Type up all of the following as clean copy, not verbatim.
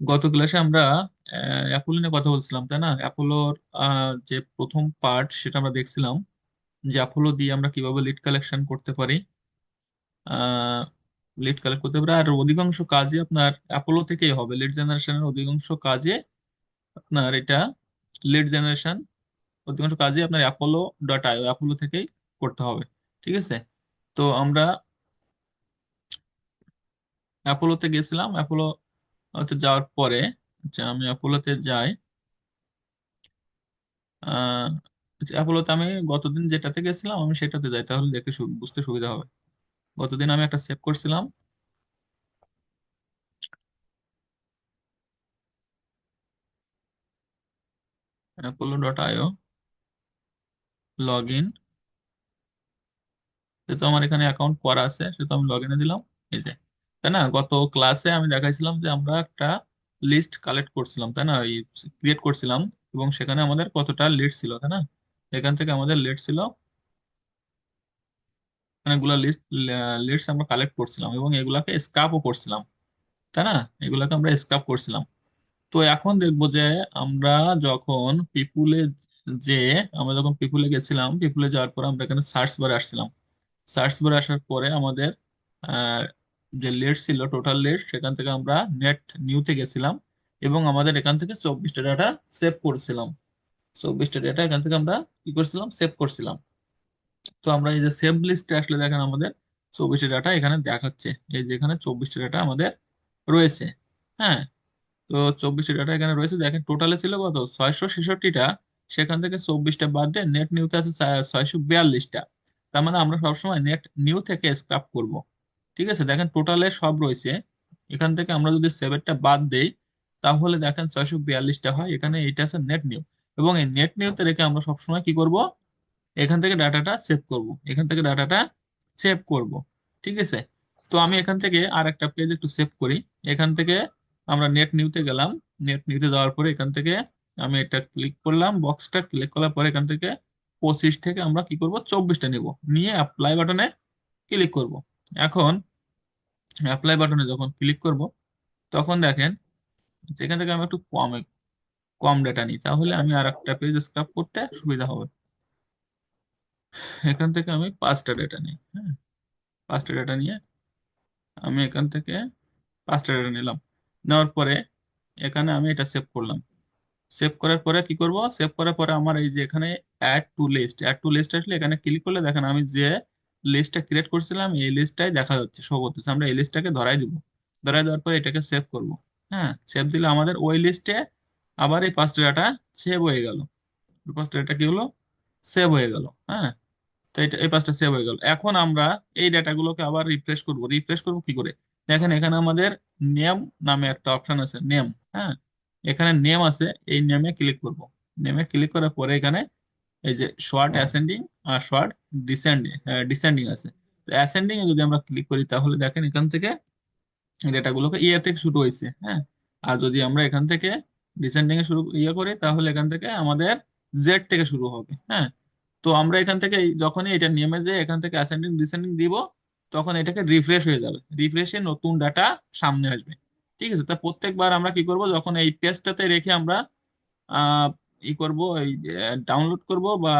গত ক্লাসে আমরা অ্যাপোলো নিয়ে কথা বলছিলাম, তাই না? অ্যাপোলোর যে প্রথম পার্ট সেটা আমরা দেখছিলাম, যে অ্যাপোলো দিয়ে আমরা কিভাবে লিড কালেকশন করতে পারি, লিড কালেক্ট করতে পারি। আর অধিকাংশ কাজে আপনার অ্যাপোলো থেকেই হবে, লিড জেনারেশনের অধিকাংশ কাজে আপনার এটা লিড জেনারেশন অধিকাংশ কাজে আপনার অ্যাপোলো.io অ্যাপোলো থেকেই করতে হবে। ঠিক আছে, তো আমরা অ্যাপোলোতে গেছিলাম। অ্যাপোলোতে যাওয়ার পরে, আচ্ছা আমি অ্যাপোলোতে যাই। আহ অ্যাপোলোতে আমি গতদিন যেটাতে গেছিলাম আমি সেটাতে যাই, তাহলে দেখে বুঝতে সুবিধা হবে। গতদিন আমি একটা সেভ করছিলাম, অ্যাপোলো.io লগ ইন। যেহেতু আমার এখানে অ্যাকাউন্ট করা আছে সেহেতু আমি লগ ইনে দিলাম। এই যে, তাই না? গত ক্লাসে আমি দেখাইছিলাম যে আমরা একটা লিস্ট কালেক্ট করছিলাম, তাই না? ক্রিয়েট করছিলাম, এবং সেখানে আমাদের কতটা লিড ছিল, তাই না? এখান থেকে আমাদের লিড ছিল অনেকগুলো লিস্ট আমরা কালেক্ট করছিলাম, এবং এগুলাকে স্ক্রাপও করছিলাম, তাই না? এগুলাকে আমরা স্ক্রাপ করছিলাম। তো এখন দেখবো যে আমরা যখন পিপুলে যে আমরা যখন পিপুলে গেছিলাম, পিপুলে যাওয়ার পর আমরা এখানে সার্চ বারে আসছিলাম। সার্চ বারে আসার পরে আমাদের আহ, যে লেট ছিল টোটাল লেট, সেখান থেকে আমরা নেট নিউতে গেছিলাম, এবং আমাদের এখান থেকে 24টা ডাটা সেভ করছিলাম। 24টা ডাটা এখান থেকে আমরা কি করছিলাম, সেভ করছিলাম। তো আমরা এই যে সেভ লিস্টে আসলে দেখেন আমাদের 24টা ডাটা এখানে দেখাচ্ছে। এই যে এখানে 24টা ডাটা আমাদের রয়েছে। হ্যাঁ, তো 24টা ডাটা এখানে রয়েছে। দেখেন টোটালে ছিল কত, 666টা। সেখান থেকে 24টা বাদ দিয়ে নেট নিউতে আছে 642টা। তার মানে আমরা সবসময় নেট নিউ থেকে স্ক্রাপ করব। ঠিক আছে, দেখেন টোটালে সব রয়েছে। এখান থেকে আমরা যদি সেভেনটা বাদ দেই, তাহলে দেখেন 642টা হয়। এখানে এটা আছে নেট নিউ, এবং এই নেট নিউতে রেখে আমরা সবসময় কি করব, এখান থেকে ডাটাটা সেভ করব, এখান থেকে ডাটাটা সেভ করব। ঠিক আছে, তো আমি এখান থেকে আর একটা পেজ একটু সেভ করি। এখান থেকে আমরা নেট নিউতে গেলাম। নেট নিউতে যাওয়ার পরে এখান থেকে আমি এটা ক্লিক করলাম, বক্সটা ক্লিক করার পরে এখান থেকে 25 থেকে আমরা কি করব, 24টা নিব, নিয়ে অ্যাপ্লাই বাটনে ক্লিক করব। এখন অ্যাপ্লাই বাটনে যখন ক্লিক করব, তখন দেখেন যেখান থেকে আমি একটু কম কম ডেটা নিই, তাহলে আমি আর একটা পেজ স্ক্রাপ করতে সুবিধা হবে। এখান থেকে আমি 5টা ডেটা নিই। হ্যাঁ, 5টা ডেটা নিয়ে আমি এখান থেকে 5টা ডেটা নিলাম। নেওয়ার পরে এখানে আমি এটা সেভ করলাম। সেভ করার পরে কি করব, সেভ করার পরে আমার এই যে এখানে অ্যাড টু লিস্ট আসলে এখানে ক্লিক করলে দেখেন আমি যে লিস্টটা ক্রিয়েট করছিলাম এই লিস্টটাই দেখা যাচ্ছে, শো করতেছে। আমরা এই লিস্টটাকে ধরাই দিব। ধরাই দেওয়ার পরে এটাকে সেভ করব। হ্যাঁ, সেভ দিলে আমাদের ওই লিস্টে আবার এই 5টা ডাটা সেভ হয়ে গেল। 5টা ডাটা কি হলো, সেভ হয়ে গেল। হ্যাঁ, তো এটা এই 5টা সেভ হয়ে গেল। এখন আমরা এই ডাটাগুলোকে আবার রিফ্রেশ করব। রিফ্রেশ করব কি করে, দেখেন এখানে আমাদের নেম নামে একটা অপশন আছে, নেম। হ্যাঁ, এখানে নেম আছে, এই নেমে ক্লিক করব। নেমে ক্লিক করার পরে এখানে এই যে শর্ট অ্যাসেন্ডিং আর শর্ট ডিসেন্ডিং, ডিসেন্ডিং আছে। তো অ্যাসেন্ডিং এ যদি আমরা ক্লিক করি, তাহলে দেখেন এখান থেকে ডেটাগুলোকে ইয়ে থেকে শুরু হয়েছে। হ্যাঁ, আর যদি আমরা এখান থেকে ডিসেন্ডিং এ শুরু করি, তাহলে এখান থেকে আমাদের জেড থেকে শুরু হবে। হ্যাঁ, তো আমরা এখান থেকে যখনই এটা নেমে যে এখান থেকে অ্যাসেন্ডিং ডিসেন্ডিং দিব, তখন এটাকে রিফ্রেশ হয়ে যাবে। রিফ্রেশে নতুন ডাটা সামনে আসবে। ঠিক আছে, তা প্রত্যেকবার আমরা কি করব, যখন এই পেজটাতে রেখে আমরা আহ ই করব, এই ডাউনলোড করব বা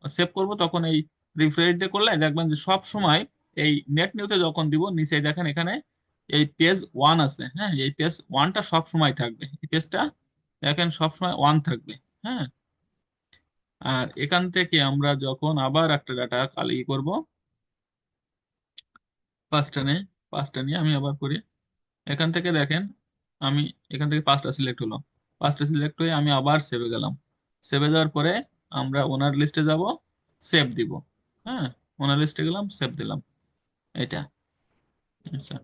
সেভ করব, তখন এই রিফ্রেশ দিয়ে করলে দেখবেন যে সব সময় এই নেট নিউতে যখন দিব, নিচে দেখেন এখানে এই পেজ ওয়ান আছে। হ্যাঁ, এই পেজ ওয়ানটা সব সময় থাকবে, এই পেজটা দেখেন সব সময় ওয়ান থাকবে। হ্যাঁ, আর এখান থেকে আমরা যখন আবার একটা ডাটা কালি করব, পাঁচটা নিয়ে, পাঁচটা নিয়ে আমি আবার করি। এখান থেকে দেখেন আমি এখান থেকে 5টা সিলেক্ট হলো। 5টা সিলেক্ট হয়ে আমি আবার সেভে গেলাম। সেভে যাওয়ার পরে আমরা ওনার লিস্টে যাব, সেভ দিব। হ্যাঁ, ওনার লিস্টে গেলাম, সেভ দিলাম। এটা, আচ্ছা,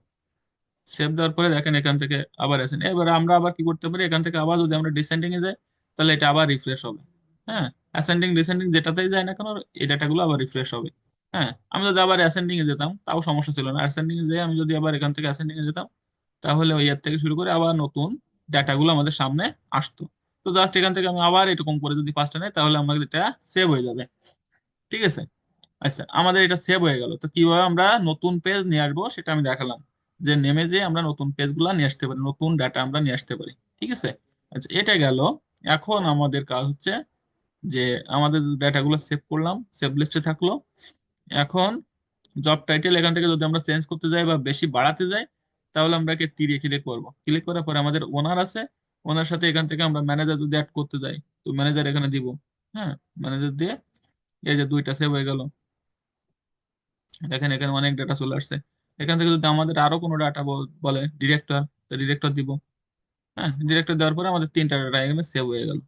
সেভ দেওয়ার পরে দেখেন এখান থেকে আবার আসেন। এবার আমরা আবার কি করতে পারি, এখান থেকে আবার যদি আমরা ডিসেন্ডিং এ যাই, তাহলে এটা আবার রিফ্রেশ হবে। হ্যাঁ, অ্যাসেন্ডিং ডিসেন্ডিং যেটাতেই যায় না কেন, এই ডাটাগুলো আবার রিফ্রেশ হবে। হ্যাঁ, আমি যদি আবার অ্যাসেন্ডিং এ যেতাম তাও সমস্যা ছিল না। অ্যাসেন্ডিং এ যেয়ে আমি যদি আবার এখান থেকে অ্যাসেন্ডিং এ যেতাম, তাহলে ওই ইয়ার থেকে শুরু করে আবার নতুন ডাটাগুলো আমাদের সামনে আসতো। তো জাস্ট এখান থেকে আমি আবার এরকম করে যদি 5টা নেই, তাহলে আমাদের এটা সেভ হয়ে যাবে। ঠিক আছে, আচ্ছা আমাদের এটা সেভ হয়ে গেল। তো কিভাবে আমরা নতুন পেজ নিয়ে আসবো সেটা আমি দেখালাম। যে নেমে যে আমরা নতুন পেজগুলো নিয়ে আসতে পারি, নতুন ডাটা আমরা নিয়ে আসতে পারি। ঠিক আছে। আচ্ছা, এটা গেল। এখন আমাদের কাজ হচ্ছে যে আমাদের ডাটাগুলো সেভ করলাম, সেভ লিস্টে থাকলো। এখন জব টাইটেল এখান থেকে যদি আমরা চেঞ্জ করতে যাই বা বেশি বাড়াতে যাই, তাহলে আমরা একে তীরে ক্লিক করব। ক্লিক করার পরে আমাদের ওনার আছে, ওনার সাথে এখান থেকে আমরা ম্যানেজার যদি অ্যাড করতে যাই, তো ম্যানেজার এখানে দিব। হ্যাঁ, ম্যানেজার দিয়ে এই যে দুইটা সেভ হয়ে গেল। দেখেন এখানে অনেক ডাটা চলে আসছে। এখান থেকে যদি আমাদের আরো কোনো ডাটা বলে ডিরেক্টর, তো ডিরেক্টর দিব। হ্যাঁ, ডিরেক্টর দেওয়ার পরে আমাদের তিনটা ডাটা এখানে সেভ হয়ে গেল।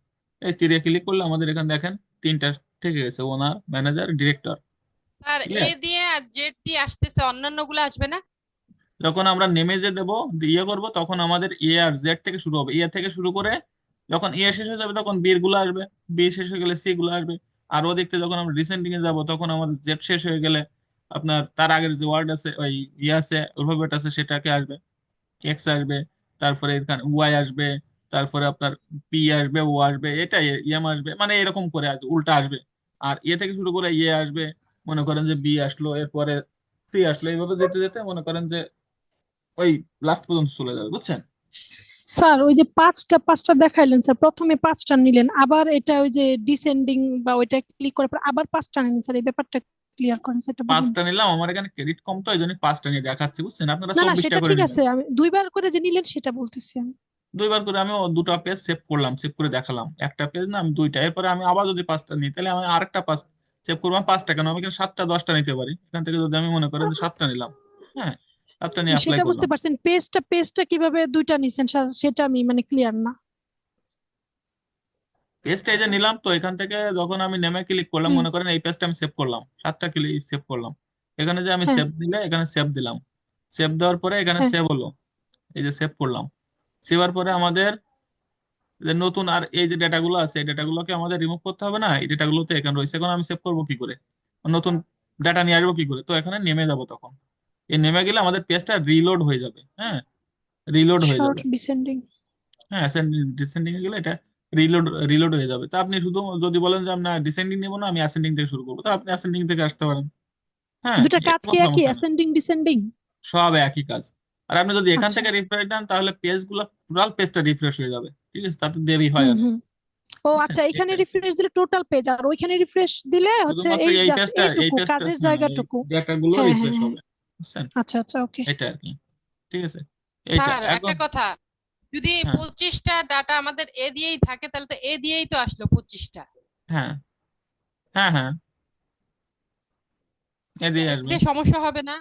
এই তীরে ক্লিক করলে আমাদের এখানে দেখেন তিনটা থেকে গেছে, ওনার, ম্যানেজার, ডিরেক্টর। স্যার, এ ক্লিয়ার। দিয়ে আর জেড দিয়ে আসতেছে, অন্যান্য গুলো আসবে না? যখন আমরা নেমে যে দেবো, ইয়ে করবো, তখন আমাদের এ আর জেড থেকে শুরু হবে। এ থেকে শুরু করে যখন এ শেষ হয়ে যাবে তখন বি গুলো আসবে, বি শেষ হয়ে গেলে সি গুলো আসবে। আর ওদিকতে যখন আমরা ডিসেন্ডিং এ যাবো তখন আমাদের জেড শেষ হয়ে গেলে আপনার তার আগের যে ওয়ার্ড আছে, ওই ইয়ে আছে, অ্যালফাবেট আছে, সেটাকে আসবে, এক্স আসবে, তারপরে এখানে ওয়াই আসবে, তারপরে আপনার পি আসবে, ও আসবে, এটা এম আসবে, মানে এরকম করে আসবে, উল্টা আসবে। আর এ থেকে শুরু করে ইয়ে আসবে, মনে করেন যে বি আসলো, এরপরে সি আসলো, এইভাবে যেতে যেতে মনে করেন যে ওই লাস্ট পর্যন্ত চলে যাবে, বুঝছেন? স্যার ওই যে পাঁচটা পাঁচটা দেখাইলেন স্যার, প্রথমে পাঁচটা নিলেন, আবার এটা ওই যে ডিসেন্ডিং বা ওইটা ক্লিক করার পর আবার পাঁচটা নিলেন স্যার, এই ব্যাপারটা ক্লিয়ার করেন স্যার, এটা বুঝুন। পাঁচটা নিলাম, আমার এখানে ক্রেডিট কম তো এই জন্য পাঁচটা নিয়ে দেখাচ্ছি, বুঝছেন? আপনারা না না, 24টা সেটা করে ঠিক নেবেন। আছে, আমি দুইবার করে যে নিলেন সেটা বলতেছি আমি। দুইবার করে আমি দুটো পেজ সেভ করলাম, সেভ করে দেখালাম, একটা পেজ না আমি দুইটা। এরপরে আমি আবার যদি পাঁচটা নিই তাহলে আমি আরেকটা পাঁচ সেভ করবো। আমি পাঁচটা কেন, আমি কিন্তু সাতটা দশটা নিতে পারি। এখান থেকে যদি আমি মনে করেন যে সাতটা নিলাম, হ্যাঁ, সাতটা নিয়ে অ্যাপ্লাই সেটা বুঝতে করলাম। পারছেন, পেজটা পেজটা কিভাবে দুইটা নিছেন স্যার, সেটা আমি মানে ক্লিয়ার না। পেজটা এই যে নিলাম, তো এখান থেকে যখন আমি নেমে ক্লিক করলাম, হুম। মনে করেন এই পেজটা আমি সেভ করলাম, সাতটা ক্লিক সেভ করলাম। এখানে যে আমি হ্যাঁ। সেভ দিলে এখানে সেভ দিলাম, সেভ দেওয়ার পরে এখানে হ্যাঁ। সেভ হলো, এই যে সেভ করলাম। সেভার পরে আমাদের যে নতুন আর এই যে ডেটাগুলো আছে, এই ডেটাগুলোকে আমাদের রিমুভ করতে হবে না? এই ডেটাগুলো তো এখানে রয়েছে, এখন আমি সেভ করবো কি করে, নতুন ডাটা নিয়ে আসবো কি করে? তো এখানে নেমে যাব তখন। এই নেমে গেলে আমাদের পেজটা রিলোড হয়ে যাবে। হ্যাঁ, রিলোড হয়ে শর্ট যাবে। ডিসেন্ডিং। হ্যাঁ, ডিসেন্ডিং এ গেলে এটা রিলোড রিলোড হয়ে যাবে। তো আপনি শুধু যদি বলেন যে আমরা ডিসেন্ডিং নেবো না, আমি অ্যাসেন্ডিং থেকে শুরু করবো, তো আপনি অ্যাসেন্ডিং থেকে আসতে পারেন। হ্যাঁ, দুটা এর কাজ কোনো কি একই, সমস্যা নেই, অ্যাসেন্ডিং ডিসেন্ডিং? সব একই কাজ। আর আপনি যদি এখান আচ্ছা। থেকে রিফ্রেশ দেন তাহলে পেজগুলো, টোটাল পেজটা রিফ্রেশ হয়ে যাবে। ঠিক আছে, তাতে দেরি হয় হুম অনেক, হুম। ও বুঝছেন? আচ্ছা, এখানে এটাই। রিফ্রেশ দিলে টোটাল পেজ, আর ওইখানে রিফ্রেশ দিলে হচ্ছে শুধুমাত্র এই এই জাস্ট পেজটা, এই এইটুকু পেজটা, কাজের হ্যাঁ, এই জায়গাটুকু। ডেটাগুলো হ্যাঁ হ্যাঁ রিফ্রেশ হ্যাঁ। হবে, বুঝছেন? আচ্ছা আচ্ছা, ওকে। এটা আর কি। ঠিক আছে, এইটা স্যার, একটা এখন। কথা, যদি হ্যাঁ, 25টা ডাটা আমাদের এ দিয়েই থাকে, তাহলে তো এ দিয়েই তো আসলো 25টা। হ্যাঁ, হ্যাঁ, হ্যাঁ, এদিকে আসবে। এতে সমস্যা হবে না?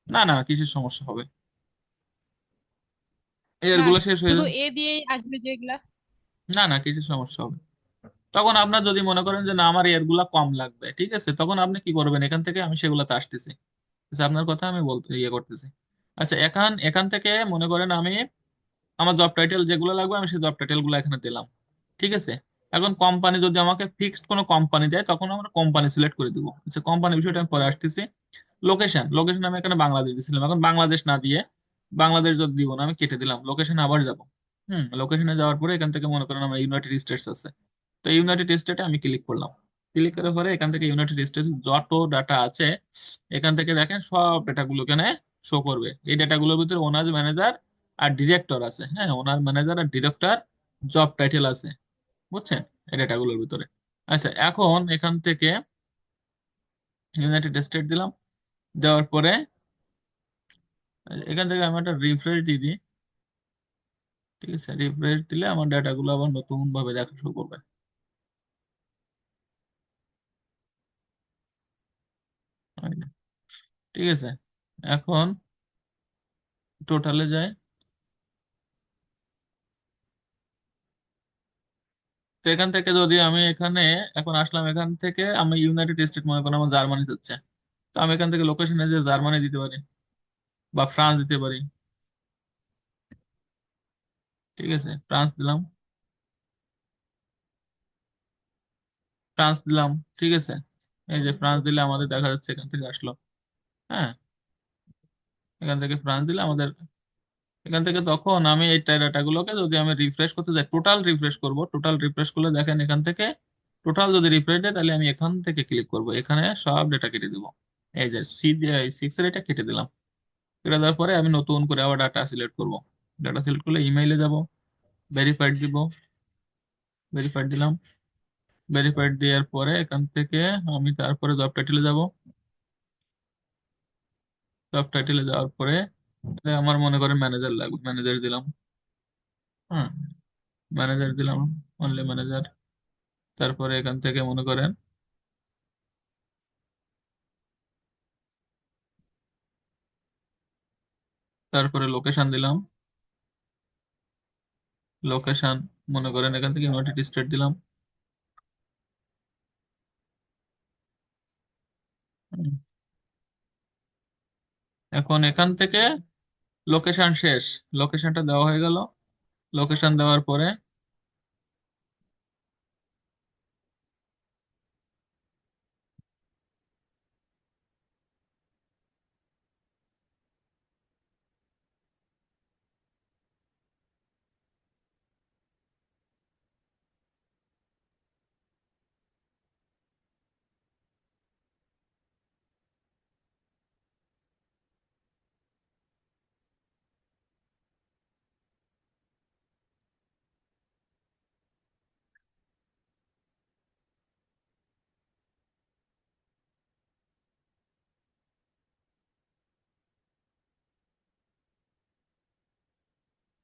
না না, কিসের সমস্যা হবে? না, এরগুলো শেষ হয়ে শুধু যাবে। এ দিয়েই আসবে যেগুলা। না না, কিসের সমস্যা হবে? তখন আপনার যদি মনে করেন যে না আমার এরগুলা কম লাগবে, ঠিক আছে, তখন আপনি কি করবেন, এখান থেকে আমি সেগুলাতে আসতেছি। আচ্ছা, আপনার কথা আমি বলতে ইয়ে করতেছি। আচ্ছা, এখান এখান থেকে মনে করেন আমি আমার জব টাইটেল যেগুলো লাগবে আমি সেই জব টাইটেল গুলো এখানে দিলাম। ঠিক আছে। এখন কোম্পানি যদি আমাকে ফিক্সড কোনো কোম্পানি দেয় তখন আমরা কোম্পানি সিলেক্ট করে দিব। আচ্ছা, কোম্পানি বিষয়টা আমি পরে আসতেছি। লোকেশন, লোকেশন আমি এখানে বাংলাদেশ দিয়েছিলাম, এখন বাংলাদেশ না দিয়ে, বাংলাদেশ যদি দিব না, আমি কেটে দিলাম, লোকেশনে আবার যাব। লোকেশনে যাওয়ার পরে এখান থেকে মনে করেন আমার ইউনাইটেড স্টেটস আছে, তো ইউনাইটেড স্টেটে আমি ক্লিক করলাম। ক্লিক করার পরে এখান থেকে ইউনাইটেড স্টেটস যত ডাটা আছে এখান থেকে দেখেন সব ডাটাগুলো এখানে শো করবে। এই ডাটাগুলোর ভিতরে ওনার ম্যানেজার আর ডিরেক্টর আছে। হ্যাঁ, ওনার ম্যানেজার আর ডিরেক্টর জব টাইটেল আছে, বুঝছেন, এই ডাটাগুলোর ভিতরে। আচ্ছা, এখন এখান থেকে ইউনাইটেড স্টেট দিলাম, দেওয়ার পরে এখান থেকে আমি একটা রিফ্রেশ দিয়ে দিই। ঠিক আছে, রিফ্রেশ দিলে আমার ডাটাগুলো আবার নতুন ভাবে দেখা শুরু করবে। ঠিক আছে, এখন টোটালে যায়। তো এখান থেকে যদি আমি এখানে এখন আসলাম, এখান থেকে আমি ইউনাইটেড স্টেট মনে করেন আমার জার্মানি হচ্ছে, তো আমি এখান থেকে লোকেশনে যে জার্মানি দিতে পারি বা ফ্রান্স দিতে পারি। ঠিক আছে, ফ্রান্স দিলাম, ফ্রান্স দিলাম। ঠিক আছে, এই যে ফ্রান্স দিলে আমাদের দেখা যাচ্ছে এখান থেকে আসলো। হ্যাঁ, এখান থেকে ফ্রান্স দিলে আমাদের এখান থেকে, তখন আমি এই ডাটাগুলোকে যদি আমি রিফ্রেশ করতে যাই, টোটাল রিফ্রেশ করব, টোটাল রিফ্রেশ করলে দেখেন এখান থেকে টোটাল যদি রিফ্রেশ দেয় তাহলে আমি এখান থেকে ক্লিক করব, এখানে সব ডেটা কেটে দিব। এই যে সি, সিক্স এর এটা কেটে দিলাম। এটা দেওয়ার পরে আমি নতুন করে আবার ডাটা সিলেক্ট করব। ডাটা সিলেক্ট করলে ইমেইলে যাব, ভেরিফাইড দিব, ভেরিফাইড দিলাম। ভেরিফাইড দেওয়ার পরে এখান থেকে আমি তারপরে জব টাইটেলে যাব। জব টাইটেলে যাওয়ার পরে আমার মনে করেন ম্যানেজার লাগবে, ম্যানেজার দিলাম। হ্যাঁ, ম্যানেজার দিলাম, অনলি ম্যানেজার। তারপরে এখান থেকে মনে করেন তারপরে লোকেশন দিলাম, লোকেশন মনে করেন এখান থেকে ইউনাইটেড স্টেট দিলাম। হুম, এখন এখান থেকে লোকেশন শেষ, লোকেশনটা দেওয়া হয়ে গেল। লোকেশন দেওয়ার পরে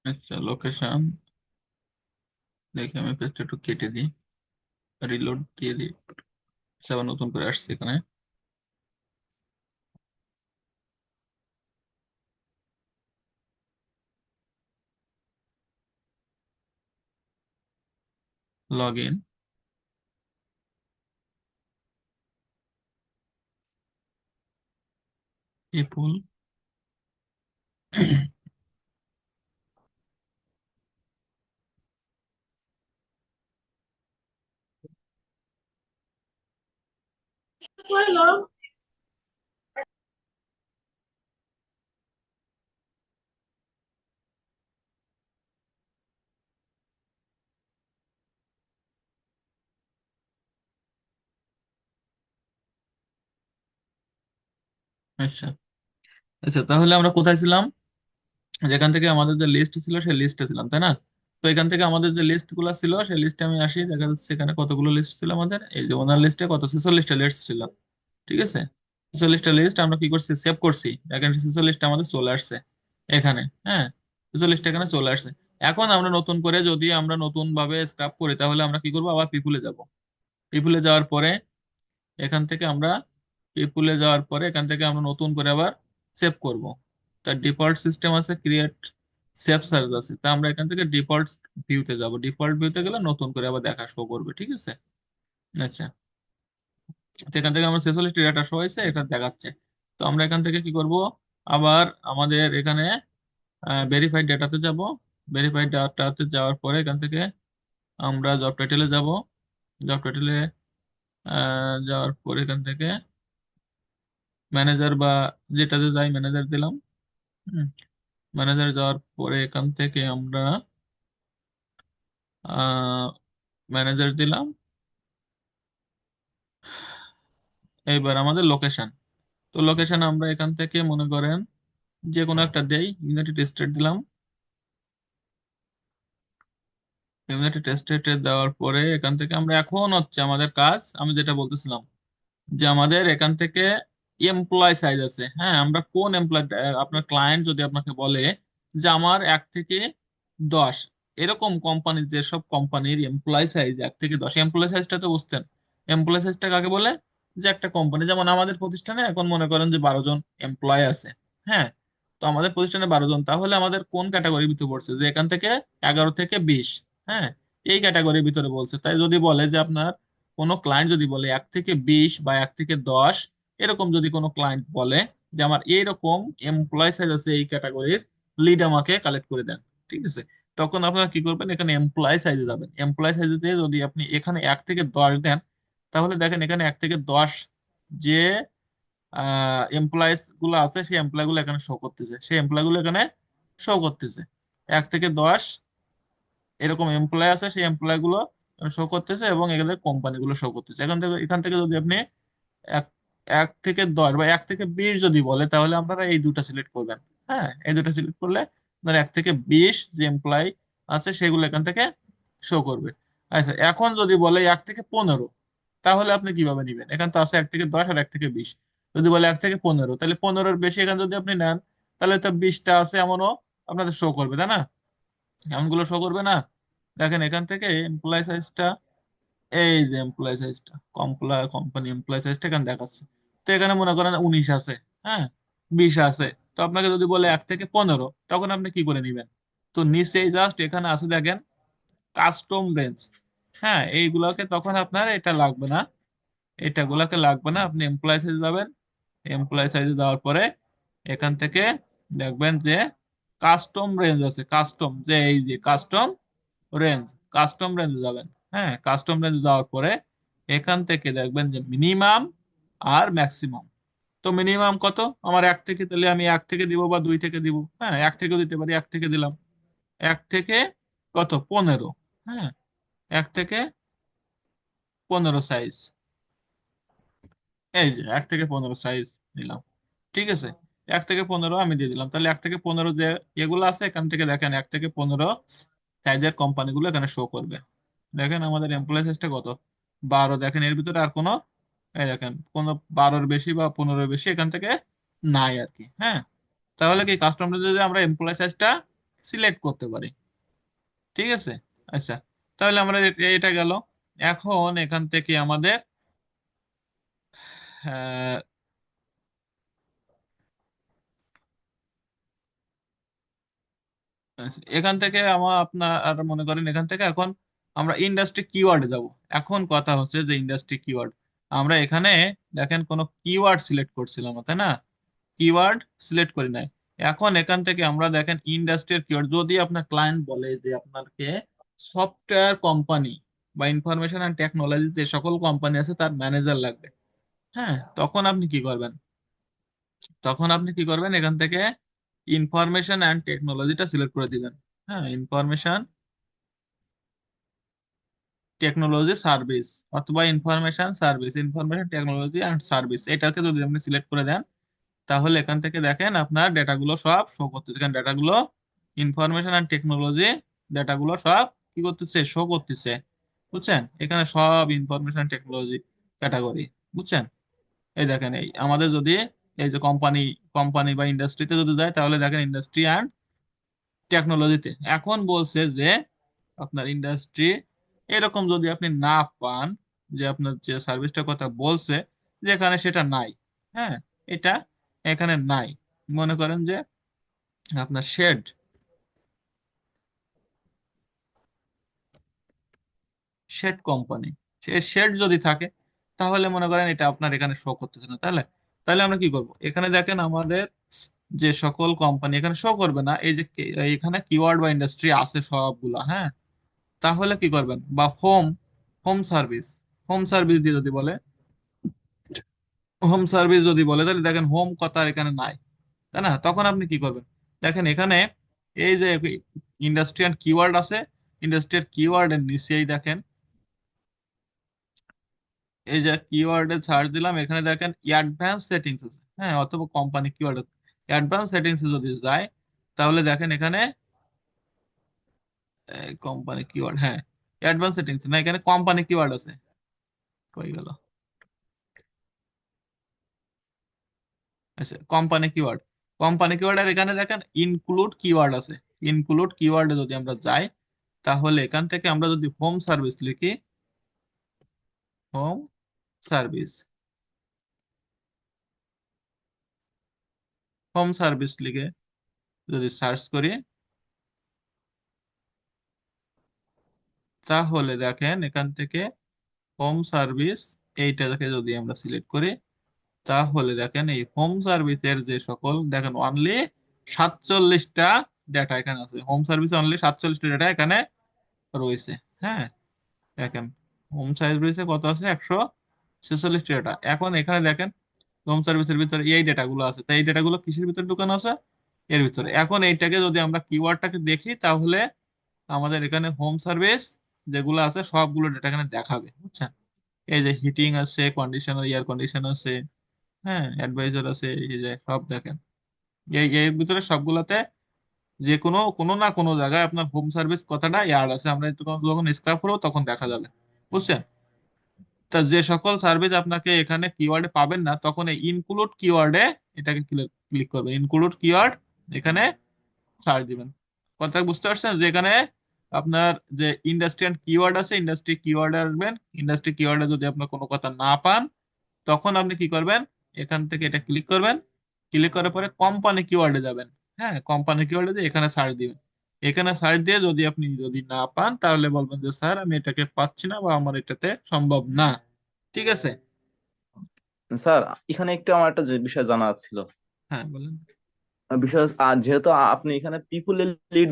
আচ্ছা লোকেশন দেখে আমি পেজটা একটু কেটে দিই, রিলোড দিয়ে দিই। আচ্ছা, আবার নতুন করে আসছে এখানে, লগ ইন, পিপুল। আচ্ছা আচ্ছা, তাহলে আমরা কোথায় ছিলাম? যেখান থেকে আমাদের যে লিস্ট ছিল সেই লিস্টে ছিলাম, তাই না? তো এখান থেকে আমাদের যে লিস্ট গুলো ছিল সেই লিস্টে আমি আসি, দেখা যাচ্ছে এখানে কতগুলো লিস্ট ছিল আমাদের। এই যে ওনার লিস্টে কত, 46টা লিস্ট ছিল। ঠিক আছে, 46টা লিস্ট আমরা কি করছি, সেভ করছি। দেখেন 46টা আমাদের চলে আসছে এখানে। হ্যাঁ, 46টা এখানে চলে আসছে। এখন আমরা নতুন করে যদি আমরা নতুন ভাবে স্ক্রাপ করি, তাহলে আমরা কি করবো, আবার পিপুলে যাব। পিপুলে যাওয়ার পরে এখান থেকে আমরা পিপুলে যাওয়ার পরে এখান থেকে আমরা নতুন করে আবার সেভ করব। তার ডিফল্ট সিস্টেম আছে, ক্রিয়েট সেভ সার্চ আছে, তা আমরা এখান থেকে ডিফল্ট ভিউতে যাব। ডিফল্ট ভিউতে গেলে নতুন করে আবার দেখা শো করবে। ঠিক আছে, আচ্ছা। তো এখান থেকে আমরা 46টি ডাটা শো হয়েছে, এটা দেখাচ্ছে। তো আমরা এখান থেকে কি করব, আবার আমাদের এখানে ভেরিফাইড ডাটাতে যাব। ভেরিফাইড ডাটাতে যাওয়ার পরে এখান থেকে আমরা জব টাইটেলে যাব। জব টাইটেলে যাওয়ার পরে এখান থেকে ম্যানেজার বা যেটাতে যাই ম্যানেজার দিলাম। ম্যানেজার যাওয়ার পরে এখান থেকে আমরা ম্যানেজার দিলাম। এইবার আমাদের লোকেশন, তো লোকেশন আমরা এখান থেকে মনে করেন যে কোনো একটা দেই, ইউনাইটেড স্টেট দিলাম। ইউনাইটেড স্টেটে দেওয়ার পরে এখান থেকে আমরা এখন হচ্ছে আমাদের কাজ, আমি যেটা বলতেছিলাম যে আমাদের এখান থেকে এমপ্লয় সাইজ আছে। হ্যাঁ, আমরা কোন এমপ্লয়, আপনার ক্লায়েন্ট যদি আপনাকে বলে যে আমার 1 থেকে 10, এরকম কোম্পানি, যেসব কোম্পানির এমপ্লয় সাইজ 1 থেকে 10, এমপ্লয় সাইজটা তো বুঝতেন। এমপ্লয় সাইজটা কাকে বলে, যে একটা কোম্পানি, যেমন আমাদের প্রতিষ্ঠানে এখন মনে করেন যে 12 জন এমপ্লয় আছে। হ্যাঁ, তো আমাদের প্রতিষ্ঠানে 12 জন, তাহলে আমাদের কোন ক্যাটাগরির ভিতরে পড়ছে, যে এখান থেকে 11 থেকে 20। হ্যাঁ, এই ক্যাটাগরির ভিতরে বলছে। তাই যদি বলে যে আপনার কোনো ক্লায়েন্ট যদি বলে 1 থেকে 20 বা 1 থেকে 10, এরকম যদি কোনো ক্লায়েন্ট বলে যে আমার এইরকম এমপ্লয় সাইজ আছে এই ক্যাটাগরির, লিড আমাকে কালেক্ট করে দেন। ঠিক আছে, তখন আপনারা কি করবেন, এখানে এমপ্লয় সাইজে যাবেন। এমপ্লয় সাইজে যেয়ে যদি আপনি এখানে 1 থেকে 10 দেন, তাহলে দেখেন এখানে 1 থেকে 10 যে এমপ্লয়িজ গুলো আছে, সেই এমপ্লয় গুলো এখানে শো করতেছে, সেই এমপ্লয় গুলো এখানে শো করতেছে। 1 থেকে 10 এরকম এমপ্লয় আছে, সেই এমপ্লয় গুলো শো করতেছে এবং এখানে কোম্পানি গুলো শো করতেছে। এখান থেকে যদি আপনি 1 থেকে 10 বা 1 থেকে 20 যদি বলে তাহলে আপনারা এই দুটো সিলেক্ট করবেন। হ্যাঁ, এই দুটো সিলেক্ট করলে আপনার 1 থেকে 20 যে এমপ্লয় আছে সেগুলো এখান থেকে শো করবে। আচ্ছা, এখন যদি বলে 1 থেকে 15, তাহলে আপনি কিভাবে নেবেন? এখান তো আছে 1 থেকে 10 আর 1 থেকে 20। যদি বলে 1 থেকে 15, তাহলে 15-র বেশি এখান যদি আপনি নেন, তাহলে তো 20টা আছে এমনও আপনাদের শো করবে, তাই না? এমনগুলো শো করবে না। দেখেন এখান থেকে এমপ্লয় সাইজটা, এই যে এমপ্লয় সাইজটা, কোম্পানি এমপ্লয় সাইজটা এখানে দেখাচ্ছে। তো এখানে মনে করেন 19 আছে, হ্যাঁ, 20 আছে। তো আপনাকে যদি বলে 1 থেকে 15, তখন আপনি কি করে নেবেন? তো নিচেই জাস্ট এখানে আছে দেখেন কাস্টম রেঞ্জ। হ্যাঁ, এইগুলোকে তখন আপনার এটা লাগবে না, এটাগুলোকে লাগবে না। আপনি এমপ্লয় সাইজ যাবেন, এমপ্লয় সাইজে যাওয়ার পরে এখান থেকে দেখবেন যে কাস্টম রেঞ্জ আছে, কাস্টম, যে এই যে কাস্টম রেঞ্জ, কাস্টম রেঞ্জে যাবেন। হ্যাঁ, কাস্টম রেঞ্জে যাওয়ার পরে এখান থেকে দেখবেন যে মিনিমাম আর ম্যাক্সিমাম। তো মিনিমাম কত আমার 1 থেকে, তাহলে আমি 1 থেকে দিব বা 2 থেকে দিব। হ্যাঁ, 1 থেকেও দিতে পারি, 1 থেকে দিলাম। 1 থেকে কত 15। হ্যাঁ, 1 থেকে 15 সাইজ, এই যে 1 থেকে 15 সাইজ নিলাম। ঠিক আছে, 1 থেকে 15 আমি দিয়ে দিলাম। তাহলে 1 থেকে 15 যে এগুলো আছে এখান থেকে দেখেন 1 থেকে 15 সাইজের কোম্পানিগুলো এখানে শো করবে। দেখেন আমাদের এমপ্লয় সাইজটা কত, 12। দেখেন এর ভিতরে আর কোনো, এই দেখেন কোনো 12-র বেশি বা 15-র বেশি এখান থেকে নাই আর কি। হ্যাঁ, তাহলে কি কাস্টমার যদি আমরা এমপ্লয় সাইজটা সিলেক্ট করতে পারি। ঠিক আছে। আচ্ছা, তাহলে আমরা এটা গেল। এখন এখান থেকে আমাদের আহ, এখান থেকে আমার আপনার মনে করেন এখান থেকে এখন আমরা ইন্ডাস্ট্রি কিওয়ার্ডে যাব। এখন কথা হচ্ছে যে ইন্ডাস্ট্রি কিওয়ার্ড, আমরা এখানে দেখেন কোনো কিওয়ার্ড সিলেক্ট করছিলাম না, তাই না? কিওয়ার্ড সিলেক্ট করি নাই। এখন এখান থেকে আমরা দেখেন ইন্ডাস্ট্রিয়াল কিওয়ার্ড, যদি আপনার ক্লায়েন্ট বলে যে আপনাকে সফটওয়্যার কোম্পানি বা ইনফরমেশন অ্যান্ড টেকনোলজি যে সকল কোম্পানি আছে তার ম্যানেজার লাগবে। হ্যাঁ, তখন আপনি কি করবেন? তখন আপনি কি করবেন, এখান থেকে ইনফরমেশন অ্যান্ড টেকনোলজিটা সিলেক্ট করে দিবেন। হ্যাঁ, ইনফরমেশন টেকনোলজি সার্ভিস, অথবা information service, information technology and service, এটাকে যদি আপনি সিলেক্ট করে দেন, তাহলে এখান থেকে দেখেন আপনার ডেটাগুলো সব শো করতেছে। এখানে ডেটাগুলো ইনফরমেশন অ্যান্ড টেকনোলজি, ডেটাগুলো সব কি করতেছে, শো করতেছে। বুঝছেন, এখানে সব ইনফরমেশন টেকনোলজি ক্যাটাগরি। বুঝছেন, এই দেখেন এই আমাদের যদি এই যে কোম্পানি, কোম্পানি বা ইন্ডাস্ট্রিতে যদি যায়, তাহলে দেখেন ইন্ডাস্ট্রি অ্যান্ড টেকনোলজিতে এখন বলছে যে আপনার ইন্ডাস্ট্রি, এরকম যদি আপনি না পান, যে আপনার যে সার্ভিসটার কথা বলছে যেখানে সেটা নাই। হ্যাঁ, এটা এখানে নাই। মনে করেন যে আপনার শেড, শেড কোম্পানি, সে শেড যদি থাকে, তাহলে মনে করেন এটা আপনার এখানে শো করতেছে না। তাহলে তাহলে আমরা কি করব? এখানে দেখেন আমাদের যে সকল কোম্পানি এখানে শো করবে না, এই যে এখানে কিওয়ার্ড বা ইন্ডাস্ট্রি আছে সবগুলা। হ্যাঁ, তাহলে কি করবেন? বা home, home service, home service দিয়ে যদি বলে, হোম সার্ভিস যদি বলে, তাহলে দেখেন হোম কথা আর এখানে নাই, তাই না? তখন আপনি কি করবেন? দেখেন এখানে এই যে ইন্ডাস্ট্রিয়াল কিওয়ার্ড আছে, ইন্ডাস্ট্রিয়াল কিওয়ার্ডের নিচেই দেখেন এই যে কিওয়ার্ডে সার্চ দিলাম, এখানে দেখেন অ্যাডভান্স সেটিংস আছে। হ্যাঁ, অথবা কোম্পানি কিওয়ার্ড, অ্যাডভান্স সেটিংস যদি যায়, তাহলে দেখেন এখানে কোম্পানি কিওয়ার্ড, হ্যাঁ, অ্যাডভান্স সেটিংস না, এখানে কোম্পানি কিওয়ার্ড আছে। কই গেল? আচ্ছা, কোম্পানি কিওয়ার্ড, কোম্পানি কিওয়ার্ড আর এখানে দেখেন ইনক্লুড কিওয়ার্ড আছে। ইনক্লুড কিওয়ার্ডে যদি আমরা যাই, তাহলে এখান থেকে আমরা যদি হোম সার্ভিস লিখি, হোম সার্ভিস, হোম সার্ভিস লিখে যদি সার্চ করি, তাহলে দেখেন এখান থেকে হোম সার্ভিস এইটাকে যদি আমরা সিলেক্ট করি, তাহলে দেখেন এই হোম সার্ভিসের যে সকল, দেখেন অনলি 47টা ডেটা এখানে আছে। হোম সার্ভিসে অনলি 47টা ডেটা এখানে রয়েছে। হ্যাঁ, দেখেন হোম সার্ভিসে কত আছে, 146টা ডেটা। এখন এখানে দেখেন হোম সার্ভিসের ভিতরে এই ডেটাগুলো আছে, তাই এই ডেটাগুলো কিসের ভিতরে ঢুকানো আছে, এর ভিতরে। এখন এইটাকে যদি আমরা কিওয়ার্ডটাকে দেখি, তাহলে আমাদের এখানে হোম সার্ভিস যেগুলো আছে সবগুলো ডেটা এখানে দেখাবে। বুঝছেন, এই যে হিটিং আছে, কন্ডিশনার, এয়ার কন্ডিশন আছে, হ্যাঁ, অ্যাডভাইজার আছে, এই যে সব দেখেন, এই এর ভিতরে সবগুলাতে যে কোনো কোনো না কোনো জায়গায় আপনার হোম সার্ভিস কথাটা অ্যাড আছে। আমরা যখন স্ক্রাব করবো তখন দেখা যাবে, বুঝছেন? তা যে সকল সার্ভিস আপনাকে এখানে কিওয়ার্ডে পাবেন না, তখন এই ইনক্লুড কিওয়ার্ডে এটাকে ক্লিক করবেন। ইনক্লুড কিওয়ার্ড এখানে সার্চ দিবেন। কথা বুঝতে পারছেন? যে এখানে আপনার যে ইন্ডাস্ট্রি কিওয়ার্ড আছে, ইন্ডাস্ট্রি কিওয়ার্ডে আসবেন। ইন্ডাস্ট্রি কিওয়ার্ডে যদি আপনার কোনো কথা না পান, তখন আপনি কি করবেন, এখান থেকে এটা ক্লিক করবেন। ক্লিক করার পরে কোম্পানি কিওয়ার্ডে যাবেন। হ্যাঁ, কোম্পানি কিওয়ার্ডে দিয়ে এখানে সার্চ দিবেন। এখানে সার্চ দিয়ে যদি আপনি না পান, তাহলে বলবেন যে স্যার আমি এটাকে পাচ্ছি না বা আমার এটাতে সম্ভব না। ঠিক আছে? স্যার, এখানে একটু আমার একটা যে বিষয় জানা ছিল। হ্যাঁ, বলেন। বিষয় যেহেতু আপনি এখানে পিপুলের লিড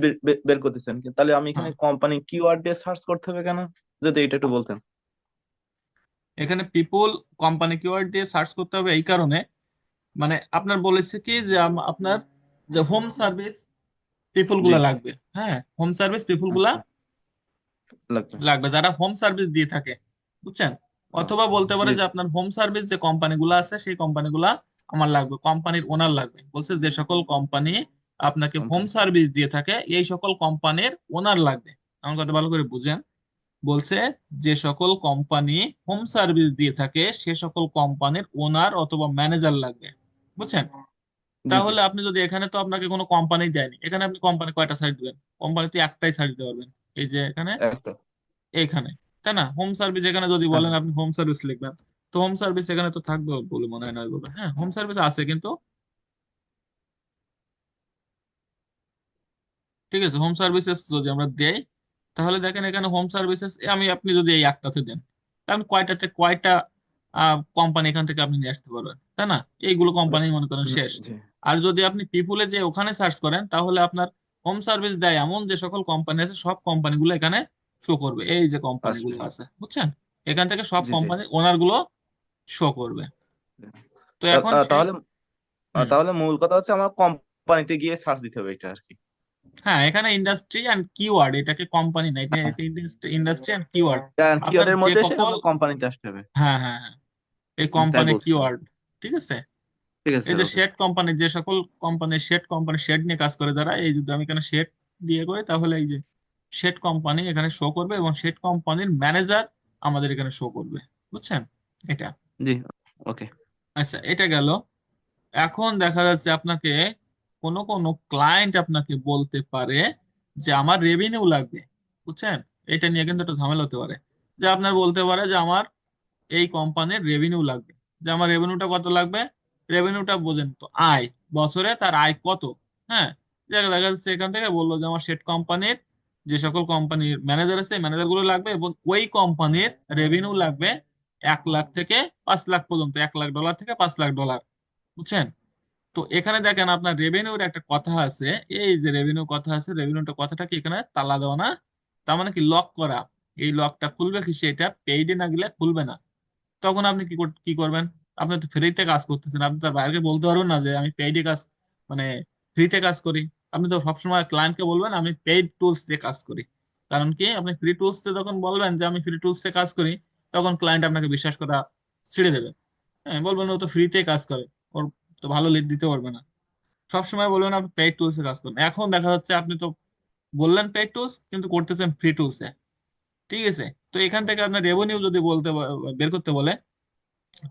বের করতেছেন, তাহলে আমি এখানে হ্যাঁ, কোম্পানি কিওয়ার্ড দিয়ে সার্চ করতে হবে কেন? যদি এটা একটু বলতেন। এখানে পিপুল কোম্পানি কিওয়ার্ড দিয়ে সার্চ করতে হবে এই কারণে, মানে আপনার বলেছে কি যে আপনার যে হোম সার্ভিস পিপুল জি। গুলা লাগবে। হ্যাঁ, হোম সার্ভিস পিপুল গুলা আচ্ছা, লাগবে। লাগবে যারা হোম সার্ভিস দিয়ে থাকে, বুঝছেন? অথবা বলতে পারে জি যে আপনার হোম সার্ভিস যে কোম্পানিগুলো আছে সেই কোম্পানিগুলা আমার লাগবে, কোম্পানির ওনার লাগবে। বলছে যে সকল কোম্পানি আপনাকে হোম কোম্পানি। সার্ভিস দিয়ে থাকে এই সকল কোম্পানির ওনার লাগবে। আমার কথা ভালো করে বুঝেন। বলছে যে সকল কোম্পানি হোম সার্ভিস দিয়ে থাকে সে সকল কোম্পানির ওনার অথবা ম্যানেজার লাগবে, বুঝছেন? জি জি। তাহলে আপনি যদি, এখানে তো আপনাকে কোনো কোম্পানি দেয়নি, এখানে আপনি কোম্পানি কয়টা সাইট দিবেন? কোম্পানিতে একটাই সাইট দিতে পারবেন, এই যে এখানে, একটা। এইখানে, তাই না? হোম সার্ভিস এখানে যদি হ্যাঁ বলেন হ্যাঁ। আপনি হোম সার্ভিস লিখবেন, তো হোম সার্ভিস এখানে তো থাকবে বলে মনে হয় না ওইভাবে। হ্যাঁ, হোম সার্ভিস আছে কিন্তু, ঠিক আছে, হোম সার্ভিসেস যদি আমরা দেই, তাহলে দেখেন এখানে হোম সার্ভিসেস আপনি যদি এই একটাতে দেন, তাহলে কয়টা কোম্পানি এখান থেকে আপনি নিয়ে আসতে পারবেন, তাই না? এইগুলো কোম্পানি মনে করেন শেষ। জি আর যদি আপনি পিপুলে যে ওখানে সার্চ করেন, তাহলে আপনার হোম সার্ভিস দেয় এমন যে সকল কোম্পানি আছে সব কোম্পানিগুলো এখানে শো করবে, এই যে আসবে। কোম্পানিগুলো আছে, বুঝছেন? এখান থেকে সব জি জি। কোম্পানি ওনার গুলো শো করবে। তো এখন সেই, তাহলে হুম, তাহলে মূল কথা হচ্ছে আমার কোম্পানিতে গিয়ে সার্চ দিতে হবে এটা আর কি। হ্যাঁ, এখানে ইন্ডাস্ট্রি অ্যান্ড কিওয়ার্ড, এটাকে কোম্পানি না, এটা ইন্ডাস্ট্রি অ্যান্ড কিওয়ার্ড। আপনার কিওয়ার্ডের যে মধ্যে এসে সকল, আমার কোম্পানিতে আসতে হবে। হ্যাঁ হ্যাঁ হ্যাঁ, এই তাই কোম্পানি বলছিলাম। কিওয়ার্ড, ঠিক আছে? ঠিক আছে এই স্যার, যে ওকে। শেড কোম্পানি, যে সকল কোম্পানি শেড নিয়ে কাজ করে যারা, এই যদি আমি এখানে শেড দিয়ে করি, তাহলে এই যে শেড কোম্পানি এখানে শো করবে এবং শেড কোম্পানির ম্যানেজার আমাদের এখানে শো করবে, বুঝছেন? এটা, জি। ওকে। আচ্ছা, এটা গেল। এখন দেখা যাচ্ছে আপনাকে কোনো কোনো ক্লায়েন্ট আপনাকে বলতে পারে যে আমার রেভিনিউ লাগবে, বুঝছেন? এটা নিয়ে কিন্তু একটা ঝামেলা হতে পারে। যে আপনার বলতে পারে যে আমার এই কোম্পানির রেভিনিউ লাগবে, যে আমার রেভিনিউটা কত লাগবে। রেভিনিউটা বোঝেন তো, আয়, বছরে তার আয় কত। হ্যাঁ, দেখা যাচ্ছে এখান থেকে বললো যে আমার সেট কোম্পানির যে সকল কোম্পানির ম্যানেজার আছে ম্যানেজার গুলো লাগবে এবং ওই কোম্পানির রেভিনিউ লাগবে 1 লাখ থেকে 5 লাখ পর্যন্ত, $1 লাখ থেকে $5 লাখ, বুঝছেন? তো এখানে দেখেন আপনার রেভিনিউর একটা কথা আছে। এই যে রেভিনিউ কথা আছে, রেভিনিউটা কথাটা কি এখানে তালা দেওয়া না, তার মানে কি লক করা। এই লকটা খুলবে কি, সেটা পেইডে না গেলে খুলবে না। তখন আপনি কি করবেন? আপনি তো ফ্রিতে কাজ করতেছেন, আপনি তার বাইরে বলতে পারবেন না যে আমি পেইডে কাজ, মানে ফ্রিতে কাজ করি। আপনি তো সবসময় ক্লায়েন্টকে বলবেন আমি পেইড টুলস দিয়ে কাজ করি। কারণ কি, আপনি ফ্রি টুলস দিয়ে যখন বলবেন যে আমি ফ্রি টুলস দিয়ে কাজ করি, তখন ক্লায়েন্ট আপনাকে বিশ্বাস করা ছেড়ে দেবে। হ্যাঁ, বলবেন ও তো ফ্রিতে কাজ করে, ওর তো ভালো লিড দিতে পারবে না। সবসময় বলবেন আপনি পেইড টুলসে কাজ করেন। এখন দেখা যাচ্ছে আপনি তো বললেন পেইড টুলস কিন্তু করতেছেন ফ্রি টুলসে, ঠিক আছে? তো এখান থেকে আপনার রেভিনিউ যদি বের করতে বলে,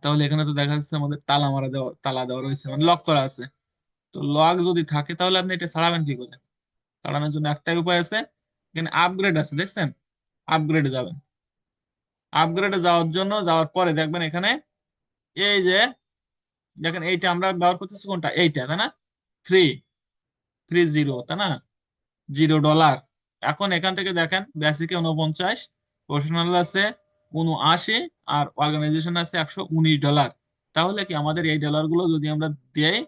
তাহলে এখানে তো দেখা যাচ্ছে আমাদের তালা দেওয়া রয়েছে, মানে লক করা আছে। তো লক যদি থাকে তাহলে আপনি এটা ছাড়াবেন কি করে? ছাড়ানোর জন্য একটাই উপায় আছে, এখানে আপগ্রেড আছে, দেখছেন? আপগ্রেডে যাবেন। আপগ্রেডে যাওয়ার পরে দেখবেন এখানে এই যে, দেখেন এইটা আমরা ব্যবহার করতেছি কোনটা, এইটা, তাই না? থ্রি 30, তাই না? $0। এখন এখান থেকে দেখেন বেসিকে 49, প্রফেশনাল আছে 79, আর অর্গানাইজেশন আছে $119। তাহলে কি আমাদের এই ডলার গুলো যদি আমরা দেই,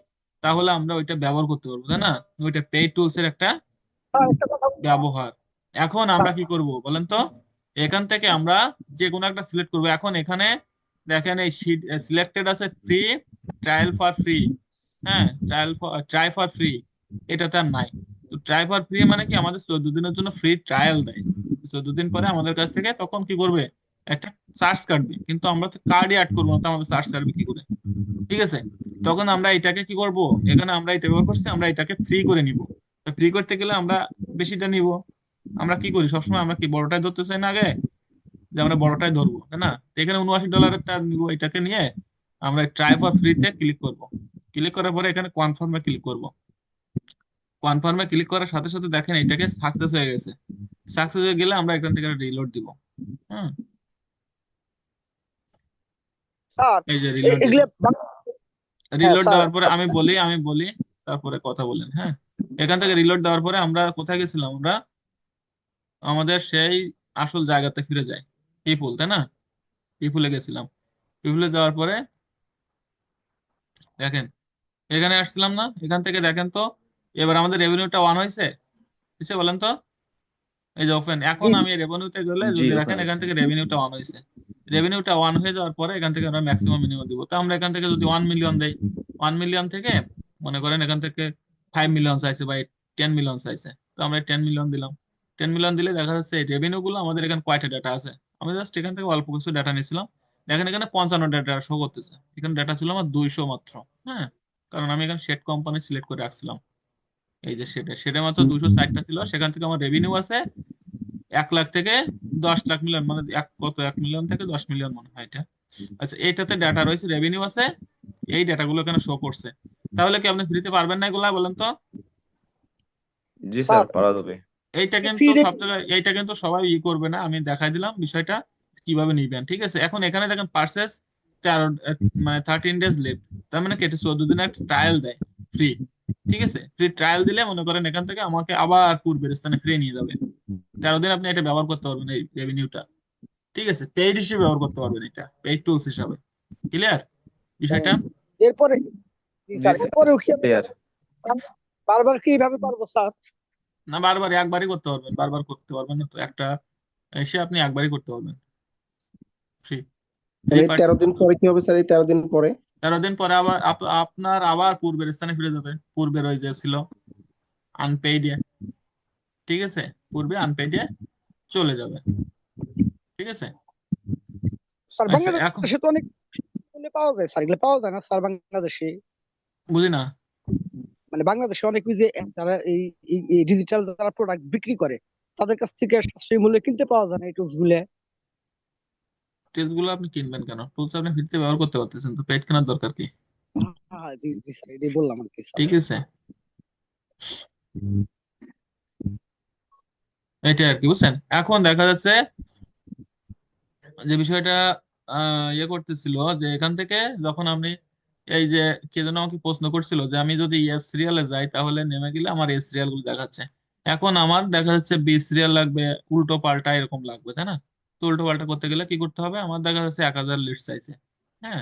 তাহলে আমরা ওইটা ব্যবহার করতে পারবো, তাই না? ওইটা পেইড টুলস এর একটা ব্যবহার। এখন আমরা কি করব বলেন তো? এখান থেকে আমরা যে কোনো একটা সিলেক্ট করবো। এখন এখানে দেখেন এই সিলেক্টেড আছে ফ্রি, ট্রায়াল ফর ফ্রি। হ্যাঁ, ট্রাই ফর ফ্রি, এটা তো আর নাই। তো ট্রাই ফর ফ্রি মানে কি, আমাদের 14 দিনের জন্য ফ্রি ট্রায়াল দেয়। 14 দিন পরে আমাদের কাছ থেকে তখন কি করবে, একটা চার্জ কাটবে, কিন্তু আমরা তো কার্ডই অ্যাড করবো না, তো আমাদের চার্জ কাটবে কি করে? ঠিক আছে, তখন আমরা এটাকে কি করব, এখানে আমরা এটা ব্যবহার করছি, আমরা এটাকে ফ্রি করে নিব। তো ফ্রি করতে গেলে আমরা বেশিটা নিব। আমরা কি করি সবসময়, আমরা কি বড়টাই ধরতে চাই না আগে, যে আমরা বড়টাই ধরবো, তাই না? তো এখানে $79 নিব, এটাকে নিয়ে আমরা ট্রাই ফর ফ্রিতে ক্লিক করব। ক্লিক করার পরে এখানে কনফার্মে ক্লিক করব। কনফার্মে ক্লিক করার সাথে সাথে দেখেন এটাকে সাকসেস হয়ে গেছে। সাকসেস হয়ে গেলে আমরা এখান থেকে রিলোড দিব। হ্যাঁ, স্যার এই যে রিলোড এগুলো দিলাম। হ্যাঁ রিলোড স্যার। দেওয়ার পরে আমি বলি তারপরে কথা বলেন। হ্যাঁ, এখান থেকে রিলোড দেওয়ার পরে আমরা কোথায় গেছিলাম, আমরা আমাদের সেই আসল জায়গাতে ফিরে যাই, পিপুল, তাই না? পিপুলে গেছিলাম। পিপুলে যাওয়ার পরে দেখেন এখানে আসছিলাম না, এখান থেকে দেখেন তো এবার আমাদের রেভিনিউটা অন হয়েছে, কিসে বলেন তো? এই যে ওপেন, এখন জি আমি রেভিনিউতে গেলে জি যদি ওপেন দেখেন এখান হয়েছে। থেকে রেভিনিউটা অন হয়েছে। রেভিনিউটা ওয়ান হয়ে যাওয়ার পরে এখান থেকে আমরা ম্যাক্সিমাম মিনিমাম দিব। তো আমরা এখান থেকে যদি 1 মিলিয়ন দেই, 1 মিলিয়ন থেকে মনে করেন এখান থেকে 5 মিলিয়ন চাইছে বা 10 মিলিয়ন চাইছে, তো আমরা 10 মিলিয়ন দিলাম। 10 মিলিয়ন দিলে দেখা যাচ্ছে এই রেভিনিউ গুলো আমাদের এখানে কয়টা ডাটা আছে। আমি জাস্ট এখান থেকে অল্প কিছু ডাটা নিয়েছিলাম। দেখেন এখানে 55 ডাটা শো করতেছে, এখানে ডাটা ছিল আমার 200 মাত্র। হ্যাঁ, কারণ আমি এখানে শেড কোম্পানি সিলেক্ট করে রাখছিলাম। এই যে সেটা মাত্র 260টা ছিল, সেখান থেকে আমার রেভিনিউ আছে 1 লাখ থেকে 10 লাখ মিলিয়ন, মানে কত, 1 মিলিয়ন থেকে 10 মিলিয়ন মনে হয় এটা। আচ্ছা, এইটাতে ডাটা রয়েছে, রেভিনিউ আছে, এই ডাটাগুলো এখানে শো করছে। তাহলে কি আপনি ফ্রিতে পারবেন না এগুলা, বলেন তো? জি স্যার, স্যার পারা যাবে। এইটা ফ্রি কিন্তু সব জায়গায়, এইটা কিন্তু সবাই করবে না, আমি দেখাই দিলাম বিষয়টা কিভাবে নিবেন। ঠিক আছে, এখন এখানে দেখেন পার্সেস 13, মানে 13 ডেজ লেফট, তার মানে কেটে 14 দিনের একটা ট্রায়াল দেয় ফ্রি। ঠিক আছে, ফ্রি ট্রায়াল দিলে মনে করেন এখান থেকে আমাকে আবার পূর্বের স্থানে ফিরে নিয়ে যাবে। 13 দিন আপনি এটা ব্যবহার করতে পারবেন এই রেভিনিউটা। ঠিক আছে, পেইড হিসেবে ব্যবহার করতে পারবেন, এটা পেইড টুলস হিসাবে। ক্লিয়ার বিষয়টা? এরপরে জি জি স্যার স্যার, এরপরেও কি আমি ক্লিয়ার। বারবার কি এইভাবে পারবো স্যার? না, বারবার একবারই করতে পারবেন, বারবার করতে পারবেন না তো। একটা এসে আপনি একবারই করতে পারবেন, ফ্রি, ফ্রি মানে এই 13 দিন পার্সেন্ট। পরে কি হবে স্যার? এই 13 দিন পরে 13 দিন পরে আবার আপনার আবার পূর্বের স্থানে ফিরে যাবে, পূর্বের ওই যে ছিল আনপেইডে। ঠিক আছে, পূর্বে আনপেইডে চলে যাবে। ঠিক আছে, স্যার আচ্ছা এখন বাংলাদেশে তো অনেক এগুলো পাওয়া যায় স্যার, এগুলো পাওয়া যায় না স্যার বাংলাদেশে? বুঝি না। মানে বাংলাদেশে অনেক ওই যে যারা এই ডিজিটাল যারা প্রোডাক্ট বিক্রি করে তাদের কাছ থেকে সাশ্রয়ী মূল্যে কিনতে পাওয়া যায় না এই টুলস গুলো? টুলস গুলো আপনি কিনবেন কেন? টুলস আপনি ফ্রিতে ব্যবহার করতে পারতেছেন, তো পেইড কেনার দরকার কি? হ্যাঁ হ্যাঁ, জি জি স্যার, এটাই বললাম আর কি স্যার। ঠিক আছে, এটা আর কি, বুঝছেন? এখন দেখা যাচ্ছে যে বিষয়টা ইয়ে করতেছিল, যে এখান থেকে যখন আপনি এই যে কে যেন আমাকে প্রশ্ন করছিল যে আমি যদি এস সিরিয়ালে যাই তাহলে নেমে গেলে আমার এস সিরিয়াল গুলো দেখাচ্ছে। এখন আমার দেখা যাচ্ছে বি সিরিয়াল লাগবে, উল্টো পাল্টা এরকম লাগবে, তাই না? তো উল্টো পাল্টা করতে গেলে কি করতে হবে, আমার দেখা যাচ্ছে 1000 লিড চাইছে। হ্যাঁ,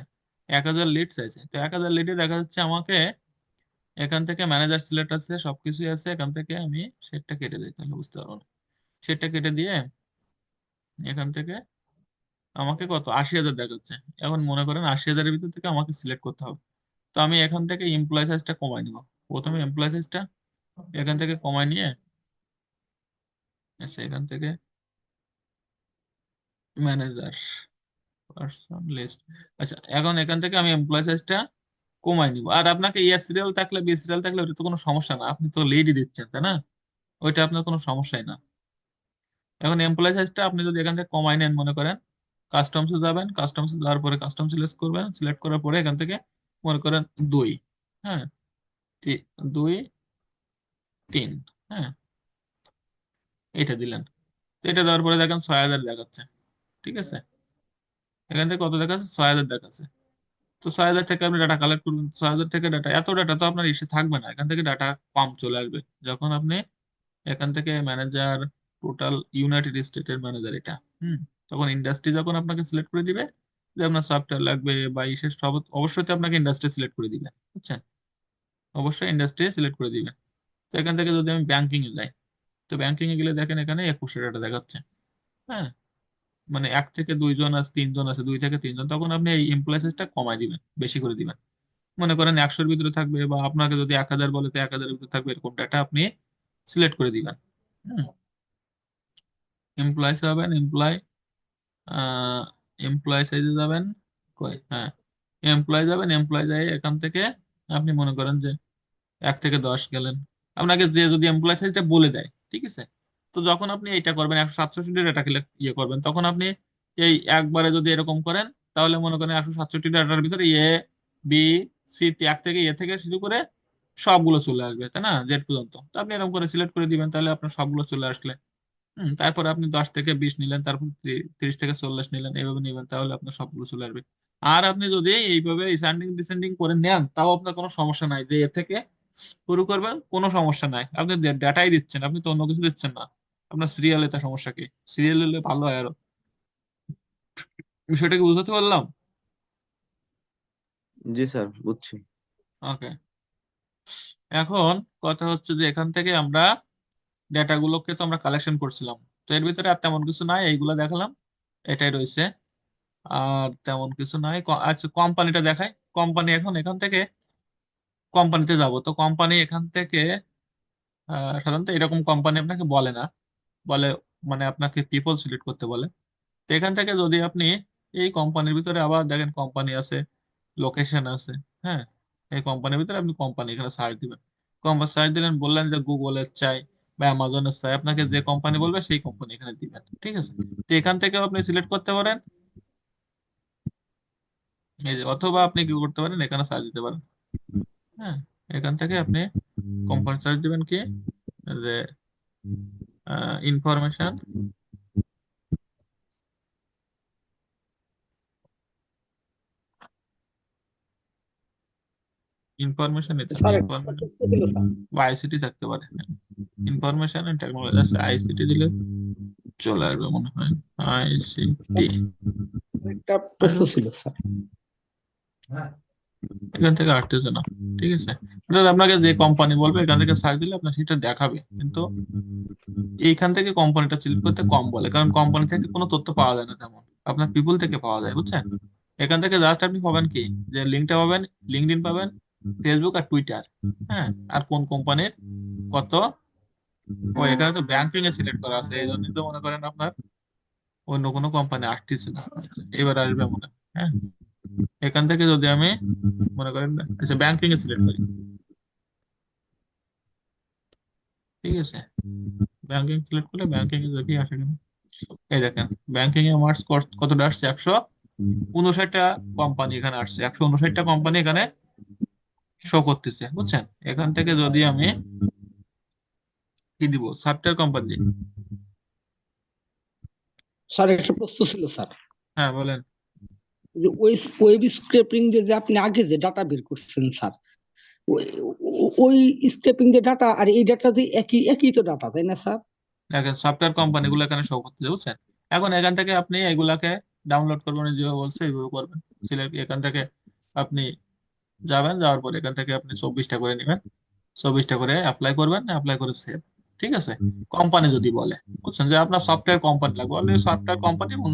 1000 লিড চাইছে, তো 1000 লিডে দেখা যাচ্ছে আমাকে এখান থেকে ম্যানেজার সিলেক্ট আছে, সবকিছুই আছে, এখান থেকে আমি সেটটা কেটে দিই, তাহলে বুঝতে পারবো না। সেটটা কেটে দিয়ে এখান থেকে আমাকে কত 80,000 দেখাচ্ছে। এখন মনে করেন 80,000-এর ভিতর থেকে আমাকে সিলেক্ট করতে হবে। তো আমি এখান থেকে এমপ্লয় সাইজটা কমাই নিব। প্রথমে এমপ্লয় সাইজটা এখান থেকে কমাই নিয়ে, আচ্ছা এখান থেকে ম্যানেজার পারসন লিস্ট, আচ্ছা এখন এখান থেকে আমি এমপ্লয় সাইজটা কমাই নিব। আর আপনাকে ইএস সিরিয়াল থাকলে বি সিরিয়াল থাকলে ওটা তো কোনো সমস্যা না, আপনি তো লিডই দিচ্ছেন, তাই না? ওইটা আপনার কোনো সমস্যাই না। এখন এমপ্লয় সাইজটা আপনি যদি এখান থেকে কমাই নেন, মনে করেন কাস্টমসে যাবেন, কাস্টমসে যাওয়ার পরে কাস্টম সিলেক্ট করবেন, সিলেক্ট করার পরে এখান থেকে মনে করেন 2, হ্যাঁ, 2, 3, হ্যাঁ, এটা দিলেন। তো এটা দেওয়ার পরে দেখেন 6,000 দেখাচ্ছে। ঠিক আছে, এখান থেকে কত দেখাচ্ছে, 6,000 দেখাচ্ছে। তো 6,000 থেকে আপনি ডাটা কালেক্ট করবেন, 6,000 থেকে ডাটা, এত ডাটা তো আপনার ইসে থাকবে না, এখান থেকে ডাটা কম চলে আসবে যখন আপনি এখান থেকে ম্যানেজার, টোটাল ইউনাইটেড স্টেটের ম্যানেজার এটা, হুম, তখন ইন্ডাস্ট্রি যখন আপনাকে সিলেক্ট করে দিবে যে আপনার সফটওয়্যার লাগবে বা ইসের সব, অবশ্যই তো আপনাকে ইন্ডাস্ট্রি সিলেক্ট করে দিবে, বুঝছেন? অবশ্যই ইন্ডাস্ট্রি সিলেক্ট করে দিবে। তো এখান থেকে যদি আমি ব্যাংকিং এ যাই, তো ব্যাংকিং এ গেলে দেখেন এখানে 21 ডাটা দেখাচ্ছে। হ্যাঁ, মানে 1 থেকে 2 জন আছে, 3 জন আছে, 2 থেকে 3 জন, তখন আপনি এই এমপ্লয় সাইজটা কমাই দিবেন, বেশি করে দিবেন। মনে করেন 100-এর ভিতরে থাকবে, বা আপনাকে যদি 1000 বলে তো 1000-এর ভিতরে থাকবে, এরকম ডাটা আপনি সিলেক্ট করে দিবেন। হুম, এমপ্লয় যাবেন, এমপ্লয় সাইজে যাবেন, কই, হ্যাঁ, এমপ্লয় যাবেন, এমপ্লয় যাই এখান থেকে আপনি মনে করেন যে 1 থেকে 10 গেলেন। আপনাকে যে যদি এমপ্লয় সাইজটা বলে দেয়, ঠিক আছে, তো যখন আপনি এইটা করবেন 167 ডাটা ইয়ে করবেন, তখন আপনি এই একবারে যদি এরকম করেন, তাহলে মনে করেন 167 ডাটার ভিতরে বি সি, এক থেকে থেকে শুরু করে সবগুলো চলে আসবে, তাই না, জেড পর্যন্ত। তো আপনি এরকম করে সিলেক্ট করে দিবেন, তাহলে আপনার সবগুলো চলে আসলে তারপরে আপনি 10 থেকে 20 নিলেন, তারপর 30 থেকে 40 নিলেন, এইভাবে নিবেন, তাহলে আপনার সবগুলো চলে আসবে। আর আপনি যদি এইভাবে ডিসেন্ডিং ডিসেন্ডিং করে নেন, তাও আপনার কোনো সমস্যা নাই, যে এর থেকে শুরু করবেন, কোনো সমস্যা নাই। আপনি ডাটাই দিচ্ছেন, আপনি তো অন্য কিছু দিচ্ছেন না। আপনার সিরিয়াল, এটা সমস্যা কি? সিরিয়াল হলে ভালো হয় আরো। বিষয়টা কি বুঝতে পারলাম? জি স্যার, বুঝছি। ওকে। এখন কথা হচ্ছে যে এখান থেকে আমরা ডেটাগুলোকে তো আমরা কালেকশন করছিলাম, তো এর ভিতরে আর তেমন কিছু নাই, এইগুলো দেখালাম, এটাই রয়েছে। আর তেমন কিছু নাই। আচ্ছা, কোম্পানিটা দেখাই। কোম্পানি, এখন এখান থেকে কোম্পানিতে যাব, তো কোম্পানি এখান থেকে সাধারণত এরকম কোম্পানি আপনাকে বলে না, বলে মানে আপনাকে পিপল সিলেক্ট করতে বলে। তো এখান থেকে যদি আপনি এই কোম্পানির ভিতরে আবার দেখেন কোম্পানি আছে, লোকেশন আছে, হ্যাঁ, এই কোম্পানির ভিতরে আপনি কোম্পানি এখানে সার্চ দিবেন। কোম্পানি সার্চ দিলেন, বললেন যে গুগলের চাই বা অ্যামাজনের চাই, আপনাকে যে কোম্পানি বলবে সেই কোম্পানি এখানে দিবেন, ঠিক আছে। তো এখান থেকেও আপনি সিলেক্ট করতে পারেন, এই যে, অথবা আপনি কি করতে পারেন, এখানে সার্চ দিতে পারেন। হ্যাঁ, এখান থেকে আপনি কোম্পানি সার্চ দিবেন কি, যে ইনফরমেশন, ইনফরমেশন নিতে হবে, স্যার একটা ইনফরমেশন প্রশ্ন ছিল স্যার। বা আইসিটি থাকতে পারে। ইনফরমেশন এন্ড টেকনোলজি আছে, আইসিটি দিলে চলে আসবে মনে হয়, আইসিটি। একটা প্রশ্ন ছিল স্যার। এখান থেকে আসতেছে না, ঠিক আছে। অর্থাৎ আপনাকে যে কোম্পানি বলবে এখান থেকে সার্চ দিলে আপনার সেটা দেখাবে, কিন্তু এইখান থেকে কোম্পানিটা সিলেক্ট করতে কম বলে, কারণ কোম্পানি থেকে কোনো তথ্য পাওয়া যায় না তেমন, আপনার পিপল থেকে পাওয়া যায়, বুঝছেন। এখান থেকে জাস্ট আপনি পাবেন কি, যে লিঙ্কটা পাবেন, লিঙ্কডইন পাবেন, ফেসবুক আর টুইটার, হ্যাঁ, আর কোন কোম্পানির কত। ও, এখানে তো ব্যাংকিং এ সিলেক্ট করা আছে, এই জন্যই তো মনে করেন আপনার অন্য কোনো কোম্পানি আসতেছে না। এবার আসবে মনে হয়, হ্যাঁ। এখান থেকে যদি আমি মনে করেন, আচ্ছা, ব্যাংকিং এ সিলেক্ট করি, ঠিক আছে, ব্যাংকিং সিলেক্ট করলে ব্যাংকিং এ দেখি আসে কিনা। এই দেখেন, ব্যাংকিং এ মার্কস কতটা আসছে, 159টা কোম্পানি এখানে আসছে, 159টা কোম্পানি এখানে শো করতেছে, বুঝছেন। এখান থেকে যদি আমি কি দিব, সফটওয়্যার কোম্পানি। স্যার একটা প্রশ্ন ছিল স্যার। হ্যাঁ, বলেন। যে ওয়েব স্ক্রেপিং দিয়ে যে আপনি আগে যে ডাটা বের করছেন স্যার, ওই স্ক্রেপিং যে ডাটা আর এই ডাটা দিয়ে একই একই তো ডাটা, তাই না স্যার? দেখেন, সফটওয়্যার কোম্পানি গুলো এখানে শো করতেছে, বুঝছেন। এখন এখান থেকে আপনি এগুলাকে ডাউনলোড করবেন, যেভাবে বলছে এইভাবে করবেন। সিলেক্ট, এখান থেকে আপনি যাবেন, যাওয়ার পর এখান থেকে আপনি 24টা করে নেবেন, 24টা করে অ্যাপ্লাই করবেন, অ্যাপ্লাই করে সেভ, ঠিক আছে। কোম্পানি যদি বলে, বুঝছেন, যে আপনার সফটওয়্যার কোম্পানি লাগবে, বলে সফটওয়্যার কোম্পানি এবং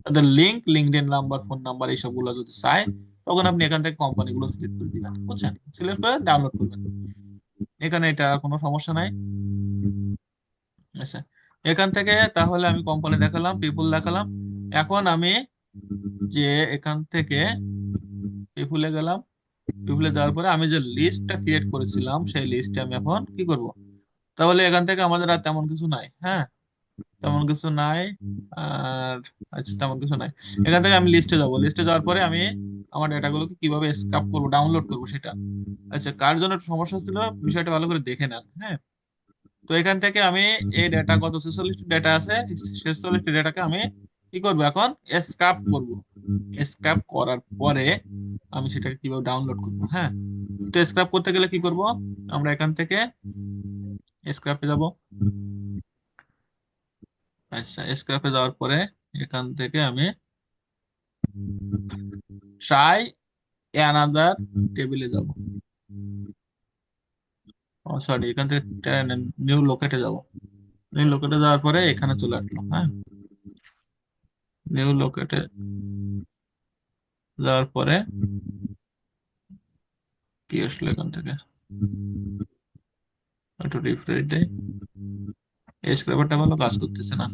তাদের link, LinkedIn number, phone number, এইসব গুলো যদি চায়, তখন আপনি এখান থেকে কোম্পানি গুলো সিলেক্ট করে দিবেন, বুঝছেন, সিলেক্ট করে ডাউনলোড করবেন। এখানে এটা আর কোনো সমস্যা নাই। আচ্ছা, এখান থেকে তাহলে আমি কোম্পানি দেখালাম, পিপুল দেখালাম। এখন আমি যে এখান থেকে পিপুলে গেলাম, পিপুলে যাওয়ার পরে আমি যে লিস্টটা ক্রিয়েট করেছিলাম, সেই লিস্টে আমি এখন কি করব, তাহলে এখান থেকে আমাদের আর তেমন কিছু নাই, হ্যাঁ, তেমন কিছু নাই। আর আচ্ছা, তেমন কিছু নাই। এখান থেকে আমি লিস্টে যাব, লিস্টে যাওয়ার পরে আমি আমার ডেটাগুলোকে কিভাবে স্ক্রাপ করবো, ডাউনলোড করবো সেটা। আচ্ছা, কার জন্য একটু সমস্যা ছিল বিষয়টা ভালো করে দেখে নেন, হ্যাঁ। তো এখান থেকে আমি এই ডেটা, কত 46টি ডেটা আছে, 46টি ডেটাকে আমি কি করবো, এখন স্ক্রাপ করব। স্ক্রাপ করার পরে আমি সেটাকে কিভাবে ডাউনলোড করবো, হ্যাঁ। তো স্ক্রাপ করতে গেলে কি করব, আমরা এখান থেকে স্ক্রাপে যাব। আচ্ছা, স্ক্রাপে যাওয়ার পরে এখান থেকে আমি ট্রাই অ্যানাদার টেবিলে যাব। ও সরি, এখান থেকে নিউ লোকেটে যাব। নিউ লোকেটে যাওয়ার পরে এখানে চলে আসলো, হ্যাঁ। নিউ লোকেটে যাওয়ার পরে কি আসলো এখান থেকে, একটু রিফ্রেশ দেই। এই স্ক্রাপারটা ভালো কাজ করতেছে না।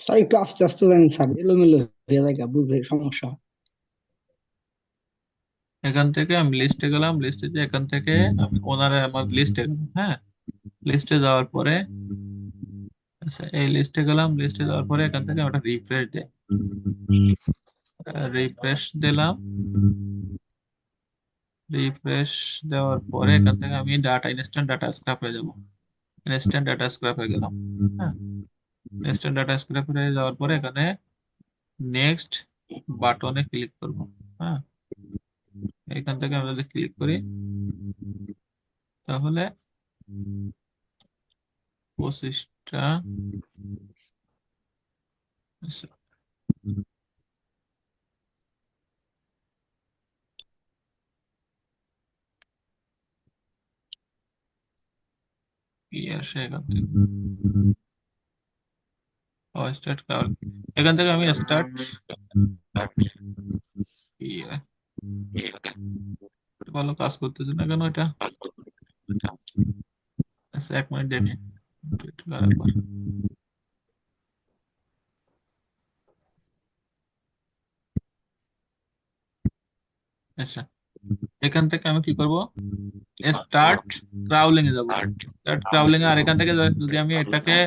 স্যার একটু আস্তে আস্তে জানেন স্যার, এলোমেলো হয়ে যায়, বুঝে সমস্যা। এখান থেকে আমি লিস্টে গেলাম, লিস্টে যে এখান থেকে আমি ওনারে আমার লিস্টে গেলাম, হ্যাঁ। লিস্টে যাওয়ার পরে আচ্ছা এই লিস্টে গেলাম, লিস্টে যাওয়ার পরে এখান থেকে ওটা রিফ্রেশ দেয়, রিফ্রেশ দিলাম। রিফ্রেশ দেওয়ার পরে এখান থেকে আমি ডাটা ইনস্ট্যান্ট ডাটা স্ক্র্যাপে যাব, ইনস্ট্যান্ট ডাটা স্ক্র্যাপে গেলাম, হ্যাঁ। ইনস্ট্যান্ট ডাটা স্ক্র্যাপে যাওয়ার পরে এখানে নেক্সট বাটনে ক্লিক করব, হ্যাঁ। এখান থেকে আমি যদি ক্লিক করি তাহলে 25টা আচ্ছা, কি আসে এখান থেকে স্টার্ট এখান থেকে আমি স্টার্ট ভালো কাজ করতেছে না কেন এটা? আচ্ছা 1 মিনিট দেখি একটু খারাপ করে। আচ্ছা এখান থেকে আমি কি করব, স্টার্ট ক্রাউলিং এ যাব, স্টার্ট ক্রাউলিং এ। আর এখান থেকে যদি আমি এটাকে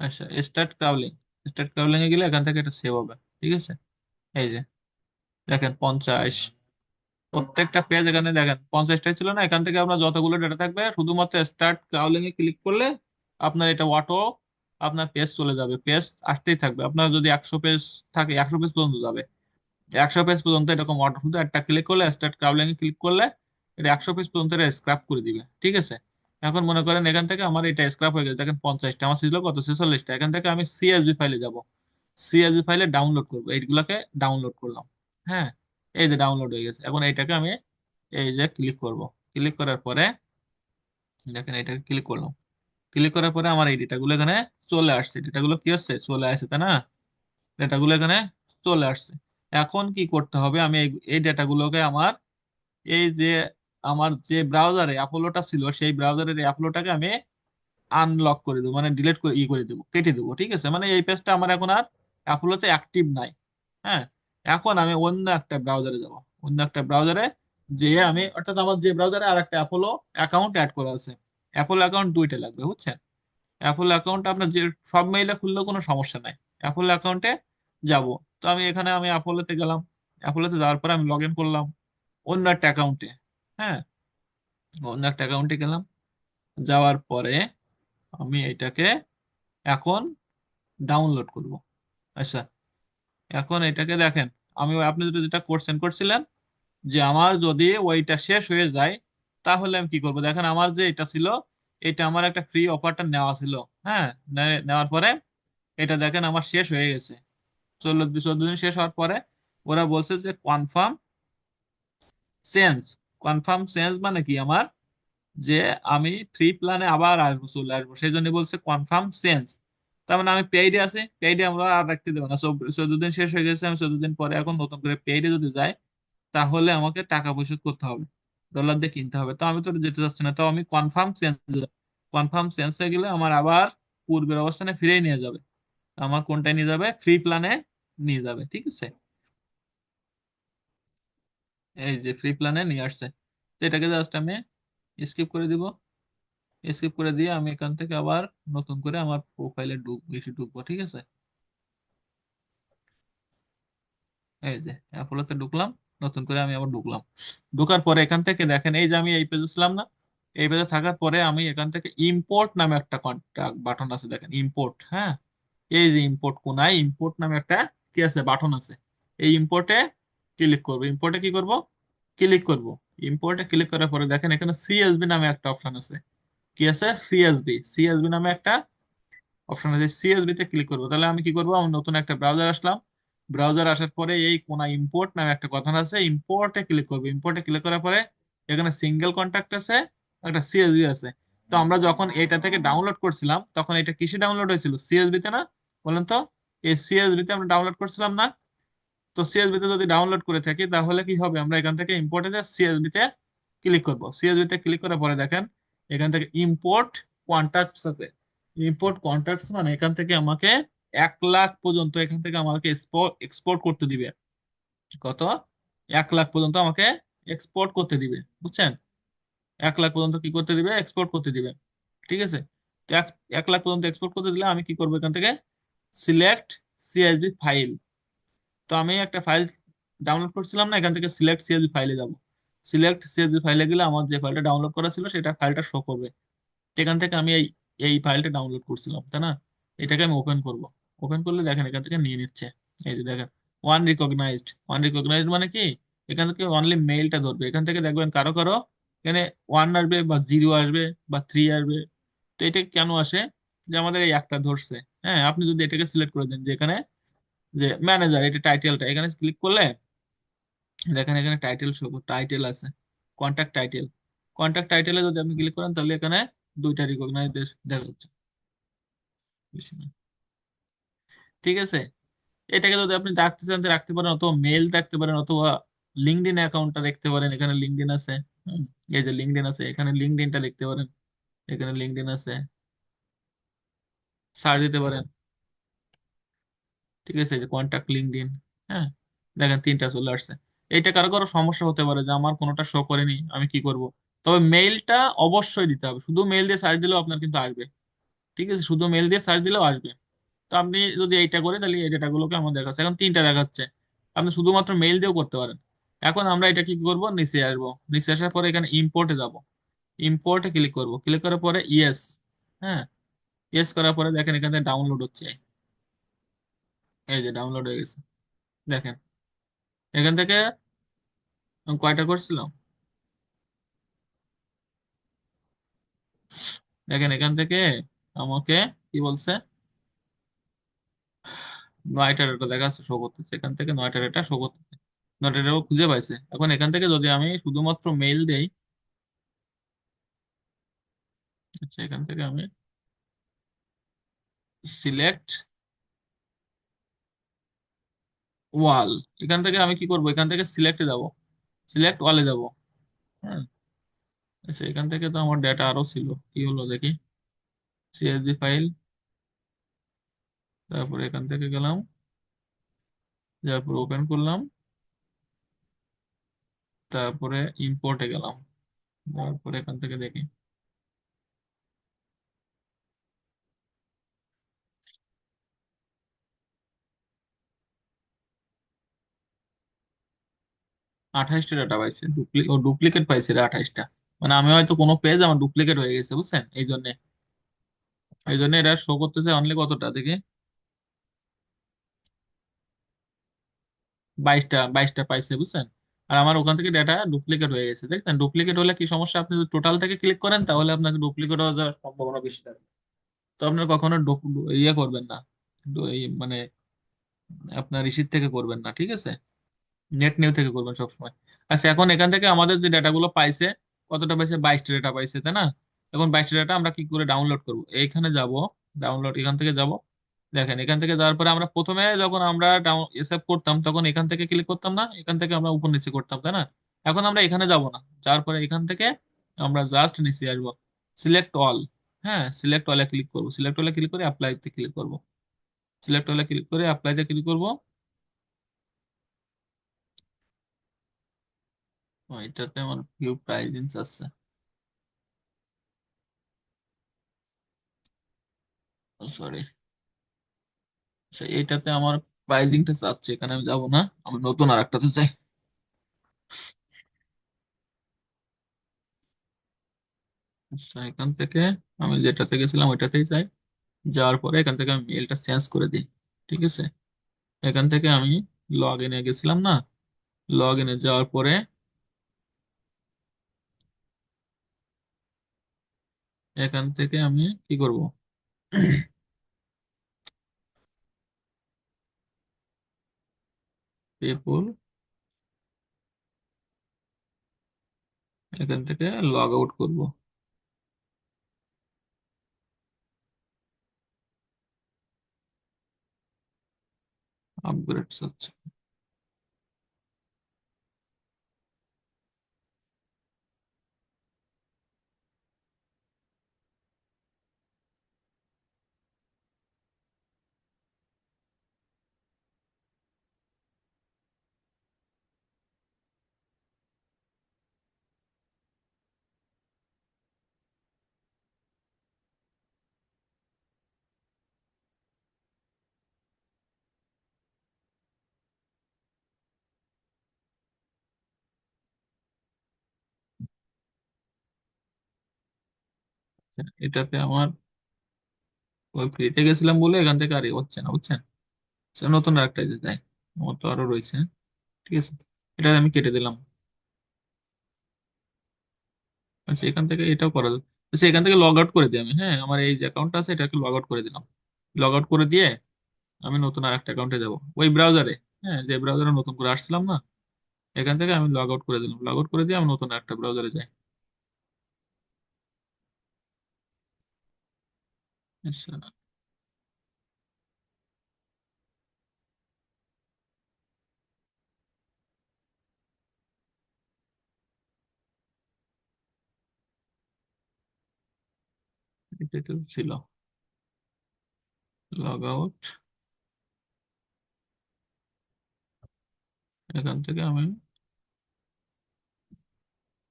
আচ্ছা স্টার্ট ক্রাউলিং এ গেলে এখান থেকে এটা সেভ হবে, ঠিক আছে। এই যে দেখেন 50, প্রত্যেকটা পেজ এখানে দেখেন 50টাই ছিল না। এখান থেকে আপনার যতগুলো ডেটা থাকবে শুধুমাত্র স্টার্ট ক্রাউলিং এ ক্লিক করলে আপনার এটা অটো আপনার পেজ চলে যাবে, পেজ আসতেই থাকবে। আপনার যদি 100 পেজ থাকে 100 পেজ পর্যন্ত যাবে, 100 পেজ পর্যন্ত এরকম অটো, শুধু একটা ক্লিক করলে স্টার্ট ক্রাউলিং এ ক্লিক করলে এটা 100 পেজ পর্যন্ত এটা স্ক্রাপ করে দিবে, ঠিক আছে। এখন মনে করেন এখান থেকে আমার এটা স্ক্রাপ হয়ে গেছে, দেখেন 50টা, আমার ছিল কত 46টা। এখান থেকে আমি সিএসভি ফাইলে যাব, সিএসভি ফাইলে ডাউনলোড করবো, এইগুলাকে ডাউনলোড করলাম, হ্যাঁ। এই যে ডাউনলোড হয়ে গেছে। এখন এইটাকে আমি এই যে ক্লিক করব, ক্লিক করার পরে দেখেন এটাকে ক্লিক করলাম, ক্লিক করার পরে আমার এই ডেটাগুলো এখানে চলে আসছে। ডেটাগুলো কি হচ্ছে, চলে আসছে, তাই না? ডেটাগুলো এখানে চলে আসছে। এখন কি করতে হবে, আমি এই ডেটাগুলোকে আমার এই যে আমার যে ব্রাউজারে অ্যাপোলোটা ছিল সেই ব্রাউজারের অ্যাপোলোটাকে আমি আনলক করে দেবো, মানে ডিলিট করে করে দেবো, কেটে দেবো, ঠিক আছে। মানে এই পেজটা আমার এখন আর অ্যাপোলোতে অ্যাক্টিভ নাই, হ্যাঁ। এখন আমি অন্য একটা ব্রাউজারে যাব, অন্য একটা ব্রাউজারে যে আমি অর্থাৎ আমার যে ব্রাউজারে আর একটা অ্যাপোলো অ্যাকাউন্ট অ্যাড করা আছে, অ্যাপোলো অ্যাকাউন্ট দুইটা লাগবে, বুঝছেন। অ্যাপোলো অ্যাকাউন্ট আপনার যে সব মেইলে খুললেও কোনো সমস্যা নাই, অ্যাপোলো অ্যাকাউন্টে যাব। তো আমি এখানে আমি অ্যাপোলোতে গেলাম, অ্যাপোলোতে যাওয়ার পরে আমি লগ ইন করলাম অন্য একটা অ্যাকাউন্টে, হ্যাঁ। অন্য একটা অ্যাকাউন্টে গেলাম, যাওয়ার পরে আমি এটাকে এখন ডাউনলোড করব। আচ্ছা এখন এটাকে দেখেন, আমি আপনি যেটা কোশ্চেন করছিলেন যে আমার যদি ওইটা শেষ হয়ে যায় তাহলে আমি কি করব, দেখেন আমার যে এটা ছিল, এটা আমার একটা ফ্রি অফারটা নেওয়া ছিল, হ্যাঁ। নেওয়ার পরে এটা দেখেন আমার শেষ হয়ে গেছে, 14 দিন শেষ হওয়ার পরে ওরা বলছে যে কনফার্ম চেঞ্জ। কনফার্ম চেঞ্জ মানে কি, আমার যে আমি ফ্রি প্ল্যানে আবার আসবো, চলে আসবো, সেই জন্য বলছে কনফার্ম চেঞ্জ। তার মানে আমি পেইডে আছি, পেইডে আমরা আর রাখতে দেবো না। 14 দিন শেষ হয়ে গেছে, আমি 14 দিন পরে এখন নতুন করে পেইডে যদি যাই তাহলে আমাকে টাকা পরিশোধ করতে হবে, ডলার দিয়ে কিনতে হবে। তো আমি তো যেতে চাচ্ছি না, তো আমি কনফার্ম চেঞ্জ, কনফার্ম চেঞ্জে গেলে আমার আবার পূর্বের অবস্থানে ফিরে নিয়ে যাবে, আমার কোনটায় নিয়ে যাবে, ফ্রি প্ল্যানে নিয়ে যাবে, ঠিক আছে। এই যে ফ্রি প্ল্যানে নিয়ে আসছে, তো এটাকে জাস্ট আমি স্কিপ করে দিব। স্কিপ করে দিয়ে আমি এখান থেকে আবার নতুন করে আমার প্রোফাইলে ঢুকবো, ঠিক আছে। এই যে অ্যাপোলোতে ঢুকলাম, নতুন করে আমি আবার ঢুকলাম। ঢোকার পরে এখান থেকে দেখেন এই যে আমি এই পেজে ছিলাম না, এই পেজে থাকার পরে আমি এখান থেকে ইম্পোর্ট নামে একটা কন্টাক্ট বাটন আছে, দেখেন ইম্পোর্ট, হ্যাঁ। এই যে ইম্পোর্ট কোনায় ইম্পোর্ট নামে একটা কি আছে, বাটন আছে। এই ইম্পোর্টে ক্লিক করবো, ইম্পোর্টে কি করব, ক্লিক করব। ইম্পোর্টে ক্লিক করার পরে দেখেন এখানে সিএসবি নামে একটা অপশন আছে, কি আছে, সিএসবি, সিএসবি নামে একটা অপশন আছে, সিএসবি তে ক্লিক করবো। তাহলে আমি কি করবো, আমি নতুন একটা ব্রাউজার আসলাম, ব্রাউজার আসার পরে এই কোনা ইম্পোর্ট নামে একটা কথা আছে, ইম্পোর্টে ক্লিক করবো। ইম্পোর্টে ক্লিক করার পরে এখানে সিঙ্গেল কন্ট্যাক্ট আছে, একটা সিএসবি আছে। তো আমরা যখন এটা থেকে ডাউনলোড করছিলাম তখন এটা কিসে ডাউনলোড হয়েছিল, সিএসবি তে না, বলেন তো। এই সিএসবি তে আমরা ডাউনলোড করছিলাম না, তো সিএসবি তে যদি ডাউনলোড করে থাকি তাহলে কি হবে, আমরা এখান থেকে ইম্পোর্টে যে সিএসবি তে ক্লিক করব। সিএসবি তে ক্লিক করার পরে দেখেন এখান থেকে ইম্পোর্ট কন্টাক্টস আছে। ইম্পোর্ট কন্টাক্টস মানে এখান থেকে আমাকে 1 লাখ পর্যন্ত এখান থেকে আমাকে এক্সপোর্ট করতে দিবে। কত? 1 লাখ পর্যন্ত আমাকে এক্সপোর্ট করতে দিবে, বুঝছেন? 1 লাখ পর্যন্ত কি করতে দিবে, এক্সপোর্ট করতে দিবে। ঠিক আছে, তো 1 লাখ পর্যন্ত এক্সপোর্ট করতে দিলে আমি কি করবো, এখান থেকে সিলেক্ট সিএসভি ফাইল। তো আমি একটা ফাইল ডাউনলোড করছিলাম না, এখান থেকে সিলেক্ট সিএসভি ফাইলে যাব। সিলেক্ট সিএসভি ফাইলে গেলে আমার যে ফাইলটা ডাউনলোড করা ছিল সেটা ফাইলটা শো করবে। এখান থেকে আমি এই এই ফাইলটা ডাউনলোড করছিলাম, তাই না? এটাকে আমি ওপেন করব। ওপেন করলে দেখেন এখান থেকে নিয়ে নিচ্ছে। এই যে দেখেন ওয়ান রিকগনাইজড মানে কি, এখান থেকে অনলি মেইলটা ধরবে। এখান থেকে দেখবেন কারো কারো এখানে 1 আসবে বা 0 আসবে বা 3 আসবে। তো এটা কেন আসে, যে আমাদের এই একটা ধরছে। হ্যাঁ, আপনি যদি এটাকে সিলেক্ট করে দেন যে এখানে যে ম্যানেজার, এটা টাইটেলটা এখানে ক্লিক করলে দেখেন এখানে টাইটেল শো, টাইটেল আছে, কন্ট্যাক্ট টাইটেল। কন্ট্যাক্ট টাইটেলে যদি আপনি ক্লিক করেন তাহলে এখানে দুইটা রিকগনাইজ দেখা যাচ্ছে, বেশি না। ঠিক আছে, এটাকে যদি আপনি রাখতে চান তো রাখতে পারেন, অথবা মেল রাখতে পারেন, অথবা লিঙ্কডইন অ্যাকাউন্টটা দেখতে পারেন। এখানে লিঙ্কডইন আছে। হুম, এই যে লিঙ্কডইন আছে, এখানে লিঙ্কডইনটা দেখতে পারেন। এখানে লিঙ্কডইন আছে, সার্চ দিতে পারেন। ঠিক আছে, এই যে কন্ট্যাক্ট লিঙ্কডইন। হ্যাঁ, দেখেন তিনটা চলে আসছে। এইটা কারো কারো সমস্যা হতে পারে যে আমার কোনোটা শো করেনি, আমি কি করব? তবে মেইলটা অবশ্যই দিতে হবে, শুধু মেইল দিয়ে সার্চ দিলেও আপনার কিন্তু আসবে। ঠিক আছে, শুধু মেইল দিয়ে সার্চ দিলেও আসবে। তো আপনি যদি এইটা করে তাহলে এই ডেটাগুলোকে আমার দেখাচ্ছে, এখন তিনটা দেখাচ্ছে। আপনি শুধুমাত্র মেইল দিয়েও করতে পারেন। এখন আমরা এটা কি করব, নিচে আসবো। নিচে আসার পরে এখানে ইম্পোর্টে যাব। ইম্পোর্টে ক্লিক করব, ক্লিক করার পরে ইয়েস। হ্যাঁ, ইয়েস করার পরে দেখেন এখানে ডাউনলোড হচ্ছে। এই যে ডাউনলোড হয়ে গেছে, দেখেন এখান থেকে আমি কয়টা করছিলাম, দেখেন এখান থেকে আমাকে কি বলছে, 9টা ডেটা দেখাচ্ছে, শো করতেছে। এখান থেকে 9টা ডেটা শো করতেছে, 9টা ডেটা খুঁজে পাইছে। এখন এখান থেকে যদি আমি শুধুমাত্র মেইল দেই, আচ্ছা এখান থেকে আমি সিলেক্ট ওয়াল, এখান থেকে আমি কি করব, এখান থেকে সিলেক্টে যাব, সিলেক্ট ওয়ালে যাব। হ্যাঁ, আচ্ছা এখান থেকে তো আমার ডেটা আরো ছিল, কি হলো দেখি, সিএসভি ফাইল। তারপরে এখান থেকে গেলাম, তারপর ওপেন করলাম, তারপরে ইম্পোর্টে গেলাম, তারপরে এখান থেকে দেখি। আঠাইশটা ডাটা পাইছে, ডুপ্লিকেট পাইছে রে 28টা। মানে আমি হয়তো কোনো পেজ আমার ডুপ্লিকেট হয়ে গেছে, বুঝছেন? এই জন্য এটা শো করতেছে অনলি কতটা দেখি, 22টা পাইছে, বুঝছেন? আর আমার ওখান থেকে ডেটা ডুপ্লিকেট হয়ে গেছে, দেখছেন? ডুপ্লিকেট হলে কি সমস্যা, আপনি যদি টোটাল থেকে ক্লিক করেন তাহলে আপনাকে ডুপ্লিকেট হওয়ার সম্ভাবনা বেশি থাকে। তো আপনার কখনো ইয়ে করবেন না, মানে আপনার রিসিট থেকে করবেন না, ঠিক আছে? নেট নিউ থেকে করবেন সবসময়। আচ্ছা, এখন এখান থেকে আমাদের যে ডাটাগুলো পাইছে, কতটা পাইছে, 22টা ডেটা পাইছে, তাই না? এখন 22টা ডেটা আমরা কি করে ডাউনলোড করব, এইখানে যাব, ডাউনলোড এখান থেকে যাব। দেখেন এখান থেকে যাওয়ার পরে আমরা প্রথমে যখন আমরা সেভ করতাম তখন এখান থেকে ক্লিক করতাম না, এখান থেকে আমরা উপর নিচে করতাম, তাই না? এখন আমরা এখানে যাব না, যাওয়ার পরে এখান থেকে আমরা জাস্ট নিচে আসবো, সিলেক্ট অল। হ্যাঁ, সিলেক্ট অলে ক্লিক করবো, সিলেক্ট অলে ক্লিক করে অ্যাপ্লাইতে ক্লিক করবো, সিলেক্ট অলে ক্লিক করে অ্যাপ্লাইতে ক্লিক করবো। এটাতে আমার ভিউ প্রাইসিংস আছে, সরি। আচ্ছা, এইটাতে আমার প্রাইজিংটা চাচ্ছে, এখানে আমি যাবো না, আমি নতুন আর একটাতে চাই। আচ্ছা, এখান থেকে আমি যেটাতে গেছিলাম ওইটাতেই চাই। যাওয়ার পরে এখান থেকে আমি মেলটা চেঞ্জ করে দিই। ঠিক আছে, এখান থেকে আমি লগ ইনে গেছিলাম না, লগ ইনে যাওয়ার পরে এখান থেকে আমি কি করব, পিপল, এখান থেকে লগ আউট করব, আপগ্রেড আচ্ছা। এটাতে আমার ওই ফ্রিতে গেছিলাম বলে এখান থেকে আর হচ্ছে না, বুঝছেন? সে নতুন আরেকটা যে যাই, আমার তো আরো রয়েছে। ঠিক আছে, এটা আমি কেটে দিলাম। আচ্ছা, এখান থেকে এটাও করা যায়। আচ্ছা, এখান থেকে লগ আউট করে দিই আমি। হ্যাঁ, আমার এই যে অ্যাকাউন্টটা আছে এটাকে লগ আউট করে দিলাম। লগ আউট করে দিয়ে আমি নতুন আর একটা অ্যাকাউন্টে যাবো ওই ব্রাউজারে। হ্যাঁ, যে ব্রাউজারে নতুন করে আসছিলাম না, এখান থেকে আমি লগ আউট করে দিলাম। লগ আউট করে দিয়ে আমি নতুন একটা ব্রাউজারে যাই। আচ্ছা, এটা তো ছিল লগ আউট। এখান থেকে আমি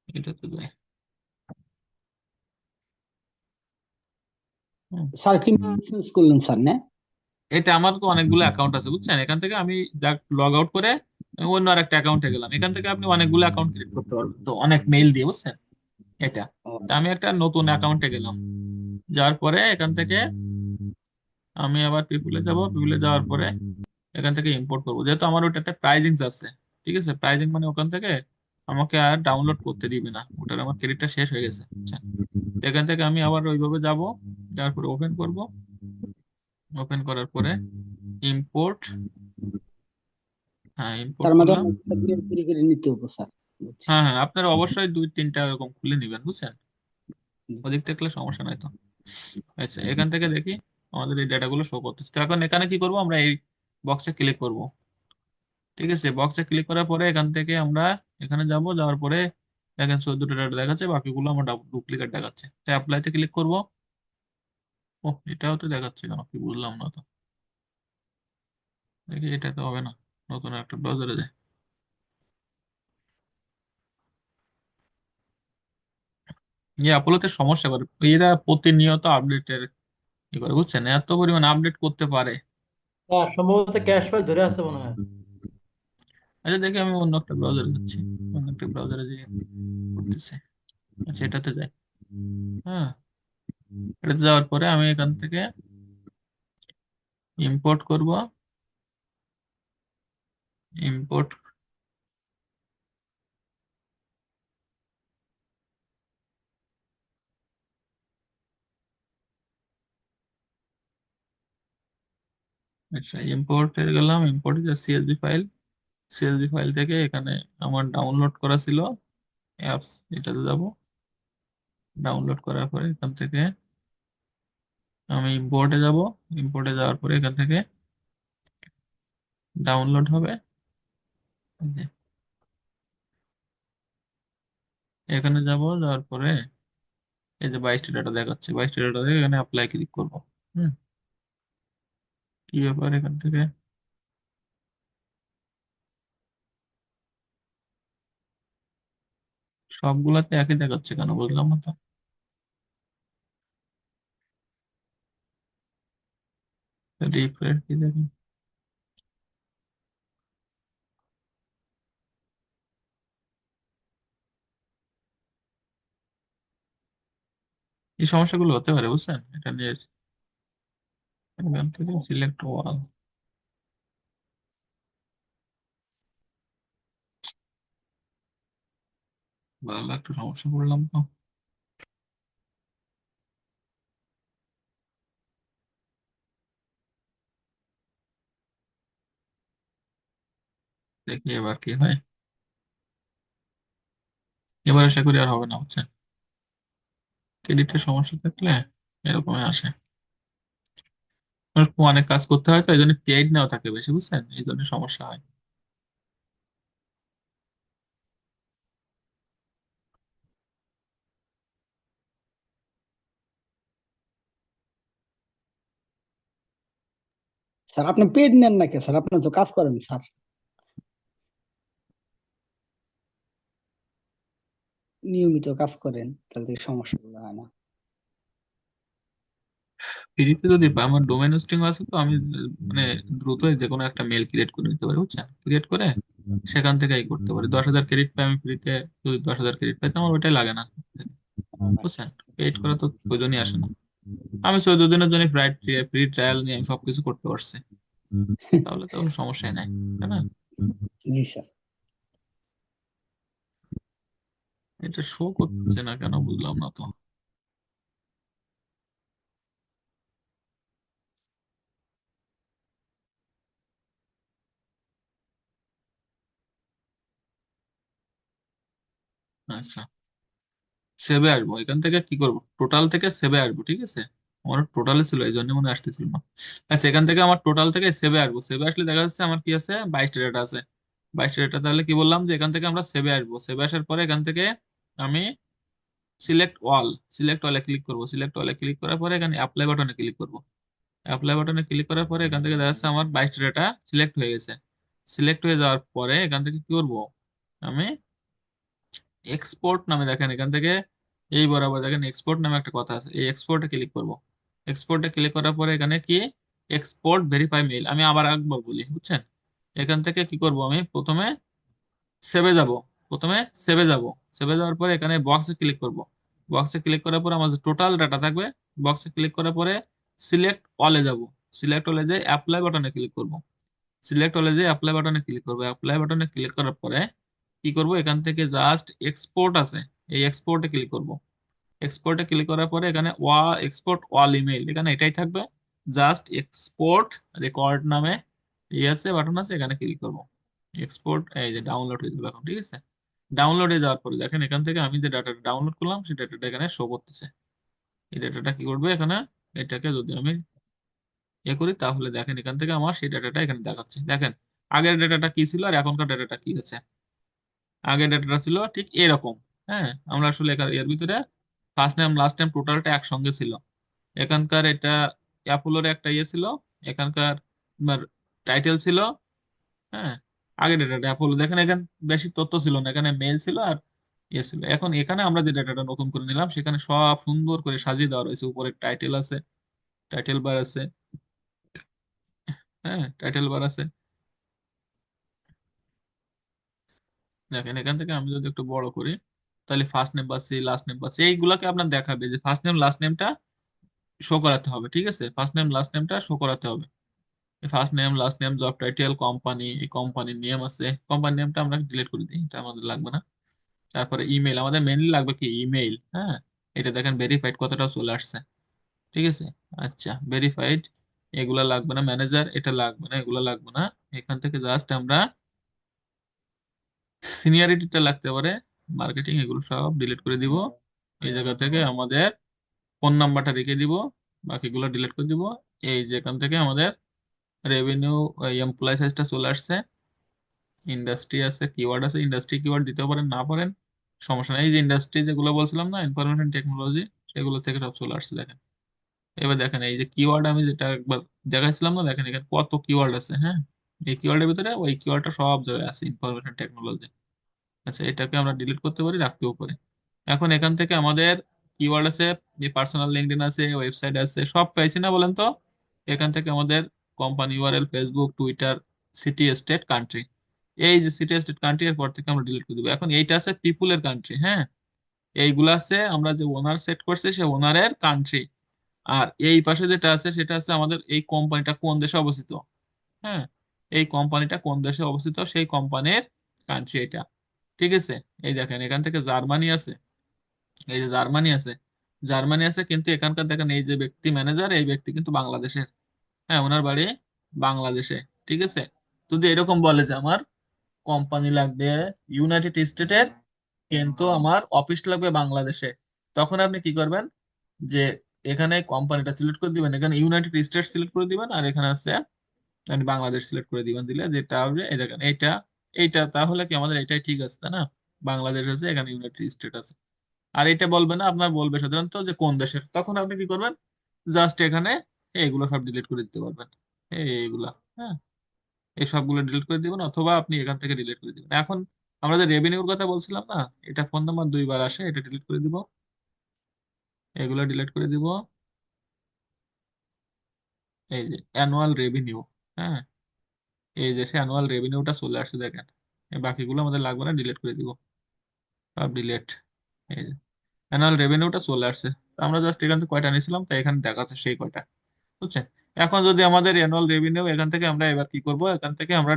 এটাতে যাই। হুম। স্যার কি চেঞ্জ করলেন স্যার না? এটা আমার তো অনেকগুলো অ্যাকাউন্ট আছে, বুঝছেন? এখান থেকে আমি লগ আউট করে আমি অন্য আর একটা অ্যাকাউন্টে গেলাম। এখান থেকে আপনি অনেকগুলো অ্যাকাউন্ট ক্রিয়েট করতে পারবেন তো, অনেক মেইল দিয়ে, বুঝছেন? এটা, ও, তা আমি একটা নতুন অ্যাকাউন্টে গেলাম। যাওয়ার পরে এখান থেকে আমি আবার পিপুলে যাব। পিপুলে যাওয়ার পরে এখান থেকে ইম্পোর্ট করবো, যেহেতু আমার ওটাতে প্রাইজিং আছে। ঠিক আছে, প্রাইজিং মানে ওখান থেকে আমাকে আর ডাউনলোড করতে দিবে না, ওটার আমার ক্রেডিটটা শেষ হয়ে গেছে, বুঝছেন? তো এখান থেকে আমি আবার ওইভাবে যাব, যাওয়ার পরে ওপেন করব। ওপেন করার পরে ইম্পোর্ট, হ্যাঁ ইম্পোর্ট তার মধ্যে করলাম। অনেকটা তৈরি করে নিতে হবে স্যার, বুঝছি। হ্যাঁ হ্যাঁ, আপনারা অবশ্যই দুই তিনটা এরকম খুলে নিবেন, বুঝছেন? ওদিক থেকে সমস্যা নাই তো। আচ্ছা, এখান থেকে দেখি আমাদের এই ডাটাগুলো শো করতেছে। তো এখন এখানে কি করব, আমরা এই বক্সে ক্লিক করব। ঠিক আছে, বক্সে ক্লিক করার পরে এখান থেকে আমরা এখানে যাব। যাওয়ার পরে দেখেন 14টা ডাটা দেখাচ্ছে, বাকিগুলো আমার ডুপ্লিকেট দেখাচ্ছে। তাই অ্যাপ্লাইতে ক্লিক করব। ও, এটাও তো দেখাচ্ছে কেন, কি বুঝলাম না তো। দেখি, এটা তো হবে না। নতুন একটা ব্রাউজারে যায়। এই অ্যাপোলোতে সমস্যা করে, এরা প্রতিনিয়ত আপডেটের কি করে, বুঝছেন? এত পরিমাণ আপডেট করতে পারে। হ্যাঁ, সম্ভবত ক্যাশ ফাইল ধরে আছে মনে হয়। আচ্ছা, দেখি আমি অন্য একটা ব্রাউজারে যাচ্ছি। অন্য একটা ব্রাউজারে যে করতেছে। আচ্ছা, এটাতে যাই। হ্যাঁ, এটাতে যাওয়ার পরে আমি এখান থেকে ইম্পোর্ট করব। ইম্পোর্ট, আচ্ছা ইম্পোর্টে গেলাম। ইম্পোর্টে যে সিএসভি ফাইল, সিএসভি ফাইল থেকে এখানে আমার ডাউনলোড করা ছিল অ্যাপস, এটাতে যাব। ডাউনলোড করার পরে এখান থেকে আমি ইম্পোর্টে যাব। ইম্পোর্টে যাওয়ার পরে এখান থেকে ডাউনলোড হবে। এই যে, এখানে যাব। যাওয়ার পরে এই যে 22টা ডাটা দেখাচ্ছে, 22টা ডাটা দেখে এখানে অ্যাপ্লাই ক্লিক করব। হুম, কি ব্যাপার এখান থেকে সবগুলাতে একই দেখাচ্ছে কেন, বুঝলাম না তো। রিফ্রেশ কি দেখি, এই সমস্যাগুলো হতে পারে, বুঝছেন? এটা নিয়ে এখান থেকে সিলেক্ট ওয়াল, ভালো একটা সমস্যা পড়লাম তো। দেখি এবার কি হয়। এবার আশা করি আর হবে না, বুঝছেন? ক্রেডিটের সমস্যা থাকলে এরকমই আসে। আর অনেক কাজ করতে হয় তো, এই জন্য পেইড নেওয়া থাকে বেশি, বুঝছেন? এই জন্য সমস্যা হয়। স্যার আপনি পেড নেন না কে স্যার? আপনি তো কাজ করেন স্যার, নিয়মিত কাজ করেন, তাহলে তো এই সমস্যাগুলো হয় না। ফ্রিতে যদি পাই, আমার ডোমেন হোস্টিং আছে তো, আমি মানে দ্রুত যে কোনো একটা মেল ক্রিয়েট করে নিতে পারি, বুঝছেন? ক্রিয়েট করে সেখান থেকেই করতে পারি। 10,000 ক্রেডিট পাই আমি ফ্রিতে। যদি 10,000 ক্রেডিট পাই তো আমার ওইটাই লাগে না। বুঝছেন? পেইড করা তো প্রয়োজনই আসে না। আমি 14 দিনের জন্য ফ্রি ট্রায়াল নিয়ে আমি সবকিছু করতে পারছি, তাহলে তো কোনো সমস্যাই নাই, তাই না? জি স্যার। এটা শো করতেছে না কেন বুঝলাম না তো। আচ্ছা, সেভে আসবো, এখান থেকে কি করবো, টোটাল থেকে সেভে আসবো, ঠিক আছে। আমার টোটালে ছিল এই জন্য মনে হয় আসতেছিল না। আচ্ছা, এখান থেকে আমার টোটাল থেকে সেভে আসবো, সেভে আসলে দেখা যাচ্ছে আমার কি আছে, 22টা ডেটা আছে। 22টা ডেটা, তাহলে কি বললাম যে এখান থেকে আমরা সেভে আসবো, সেভে আসার পরে এখান থেকে আমি সিলেক্ট অল, সিলেক্ট অলে ক্লিক করবো, সিলেক্ট অলে ক্লিক করার পরে এখানে অ্যাপ্লাই বাটনে ক্লিক করবো। অ্যাপ্লাই বাটনে ক্লিক করার পরে এখান থেকে দেখা যাচ্ছে আমার 22টা ডেটা সিলেক্ট হয়ে গেছে। সিলেক্ট হয়ে যাওয়ার পরে এখান থেকে কি করবো, আমি এক্সপোর্ট নামে, দেখেন এখান থেকে এই বরাবর দেখেন এক্সপোর্ট নামে একটা কথা আছে, এই এক্সপোর্টে ক্লিক করব। এক্সপোর্টে ক্লিক করার পরে এখানে কি, এক্সপোর্ট ভেরিফাই মেইল, আমি আবার একবার বলি, বুঝছেন। এখান থেকে কি করব, আমি প্রথমে সেভে যাব, প্রথমে সেভে যাব। সেভে যাওয়ার পরে এখানে বক্সে ক্লিক করব। বক্সে ক্লিক করার পরে আমার যে টোটাল ডাটা থাকবে, বক্সে ক্লিক করার পরে সিলেক্ট অলে যাব। সিলেক্ট অলে যে অ্যাপ্লাই বাটনে ক্লিক করব। সিলেক্ট হলে যে অ্যাপ্লাই বাটনে ক্লিক করবো, অ্যাপ্লাই বাটনে ক্লিক করার পরে কি করব, এখান থেকে জাস্ট এক্সপোর্ট আছে, এই এক্সপোর্টে ক্লিক করব। এক্সপোর্টে ক্লিক করার পরে এখানে এক্সপোর্ট অল ইমেল, এখানে এটাই থাকবে। জাস্ট এক্সপোর্ট রেকর্ড নামে আছে, বাটন আছে, এখানে ক্লিক করব। এক্সপোর্ট, এই যে ডাউনলোড হয়ে যাবে এখন, ঠিক আছে। ডাউনলোড হয়ে যাওয়ার পরে দেখেন এখান থেকে আমি যে ডাটাটা ডাউনলোড করলাম সেই ডাটাটা এখানে শো করতেছে। এই ডাটাটা কি করবে এখানে, এটাকে যদি আমি করি তাহলে দেখেন এখান থেকে আমার সেই ডাটাটা এখানে দেখাচ্ছে, দেখেন আগের ডাটাটা কি ছিল আর এখনকার ডাটাটা কি আছে। আগের ডাটাটা ছিল ঠিক এরকম। হ্যাঁ, আমরা আসলে এর ভিতরে ফার্স্ট নেম লাস্ট নেম টোটালটা একসঙ্গে ছিল। এখানকার এটা অ্যাপোলোর একটা ছিল, এখানকার টাইটেল ছিল। হ্যাঁ, আগের ডাটাটা অ্যাপোলো, দেখেন এখানে বেশি তথ্য ছিল না, এখানে মেল ছিল আর ছিল। এখন এখানে আমরা যে ডাটাটা নতুন করে নিলাম সেখানে সব সুন্দর করে সাজিয়ে দেওয়া রয়েছে, উপরে টাইটেল আছে, টাইটেল বার আছে। হ্যাঁ, টাইটেল বার আছে। দেখেন এখান থেকে আমি যদি একটু বড় করি, তাহলে ফার্স্ট নেম পাচ্ছি, লাস্ট নেম পাচ্ছি, এইগুলাকে আপনার দেখাবে যে ফার্স্ট নেম লাস্ট নেমটা শো করাতে হবে, ঠিক আছে। ফার্স্ট নেম লাস্ট নেমটা শো করাতে হবে। First name last name job title company, এই কোম্পানির নেম আছে, কোম্পানির নেমটা আমরা ডিলিট করে দিই, এটা আমাদের লাগবে না। তারপরে ইমেল, আমাদের মেনলি লাগবে কি ইমেল। হ্যাঁ, এটা দেখেন ভেরিফাইড কথাটা চলে আসছে, ঠিক আছে। আচ্ছা, ভেরিফাইড, এগুলা লাগবে না। ম্যানেজার, এটা লাগবে না, এগুলা লাগবে না। এখান থেকে জাস্ট আমরা সিনিয়রিটিটা লাগতে পারে, মার্কেটিং, এগুলো সব ডিলিট করে দিব। এই জায়গা থেকে আমাদের ফোন নাম্বারটা রেখে দিব, বাকিগুলো ডিলিট করে দিব। এই যে এখান থেকে আমাদের রেভিনিউ, এমপ্লয় সাইজটা চলে আসছে। ইন্ডাস্ট্রি আছে, কিওয়ার্ড আছে, ইন্ডাস্ট্রি কিওয়ার্ড দিতে পারেন না পারেন সমস্যা নেই। এই যে ইন্ডাস্ট্রি যেগুলো বলছিলাম না, ইনফরমেশন টেকনোলজি, সেগুলো থেকে সব চলে আসছে, দেখেন। এবার দেখেন এই যে কিওয়ার্ড আমি যেটা একবার দেখাইছিলাম না, দেখেন এখানে কত কিওয়ার্ড আছে। হ্যাঁ, এই কিওয়ার্ডের ভিতরে ওই কিওয়ার্ডটা সব জায়গায় আছে, ইনফরমেশন টেকনোলজি। আচ্ছা, এটাকে আমরা ডিলিট করতে পারি, রাখতেও পারি। এখন এখান থেকে আমাদের কিওয়ার্ড আছে, যে পার্সোনাল লিঙ্কডইন আছে, ওয়েবসাইট আছে, সব পাইছি না বলেন তো। এখান থেকে আমাদের company URL, Facebook, Twitter, city, state, country, এই যে সিটি, স্টেট, কান্ট্রি, এর পর থেকে আমরা ডিলিট করে দেবো। এখন এইটা আছে পিপুলের কান্ট্রি। হ্যাঁ, এইগুলা আছে আমরা যে ওনার সেট করছে সে ওনারের কান্ট্রি। আর এই পাশে যেটা আছে সেটা আছে আমাদের এই কোম্পানিটা কোন দেশে অবস্থিত। হ্যাঁ, এই কোম্পানিটা কোন দেশে অবস্থিত সেই কোম্পানির কান্ট্রি এটা, ঠিক আছে। এই দেখেন এখান থেকে জার্মানি আছে, এই যে জার্মানি আছে, জার্মানি আছে, কিন্তু এখানকার দেখেন এই যে ব্যক্তি ম্যানেজার, এই ব্যক্তি কিন্তু বাংলাদেশের। হ্যাঁ, ওনার বাড়ি বাংলাদেশে, ঠিক আছে। যদি এরকম বলে যে আমার কোম্পানি লাগবে ইউনাইটেড স্টেটের, কিন্তু আমার অফিস লাগবে বাংলাদেশে, তখন আপনি কি করবেন, যে এখানে কোম্পানিটা সিলেক্ট করে দিবেন, এখানে ইউনাইটেড স্টেটস সিলেক্ট করে দিবেন, আর এখানে আছে আপনি বাংলাদেশ সিলেক্ট করে দিবেন, দিলে যেটা হবে এই দেখেন এইটা, এইটা তাহলে কি আমাদের এটাই ঠিক আছে, তাই না। বাংলাদেশ আছে, এখানে ইউনাইটেড স্টেট আছে। আর এটা বলবে না, আপনার বলবে সাধারণত যে কোন দেশের, তখন আপনি কি করবেন, জাস্ট এখানে এইগুলো সব ডিলিট করে দিতে পারবেন, এইগুলা। হ্যাঁ, এই সবগুলো ডিলিট করে দিবেন, অথবা আপনি এখান থেকে ডিলিট করে দিবেন। এখন আমরা যে রেভিনিউর কথা বলছিলাম না, এটা ফোন নাম্বার 2 বার আসে, এটা ডিলিট করে দিব, এগুলো ডিলিট করে দিব। এই যে অ্যানুয়াল রেভিনিউ, হ্যাঁ, এই যে অ্যানুয়াল রেভিনিউটা চলে আসছে, দেখেন। এই বাকিগুলো আমাদের লাগবে না, ডিলিট করে দিব, সব ডিলিট। এই যে অ্যানুয়াল রেভিনিউটা চলে আসছে। তো আমরা জাস্ট এখান থেকে কয়টা নিয়েছিলাম তাই এখানে দেখাচ্ছে সেই কয়টা, বুঝছেন? এখন যদি আমাদের অ্যানুয়াল রেভিনিউ এখান থেকে আমরা এবার কি করব, এখান থেকে আমরা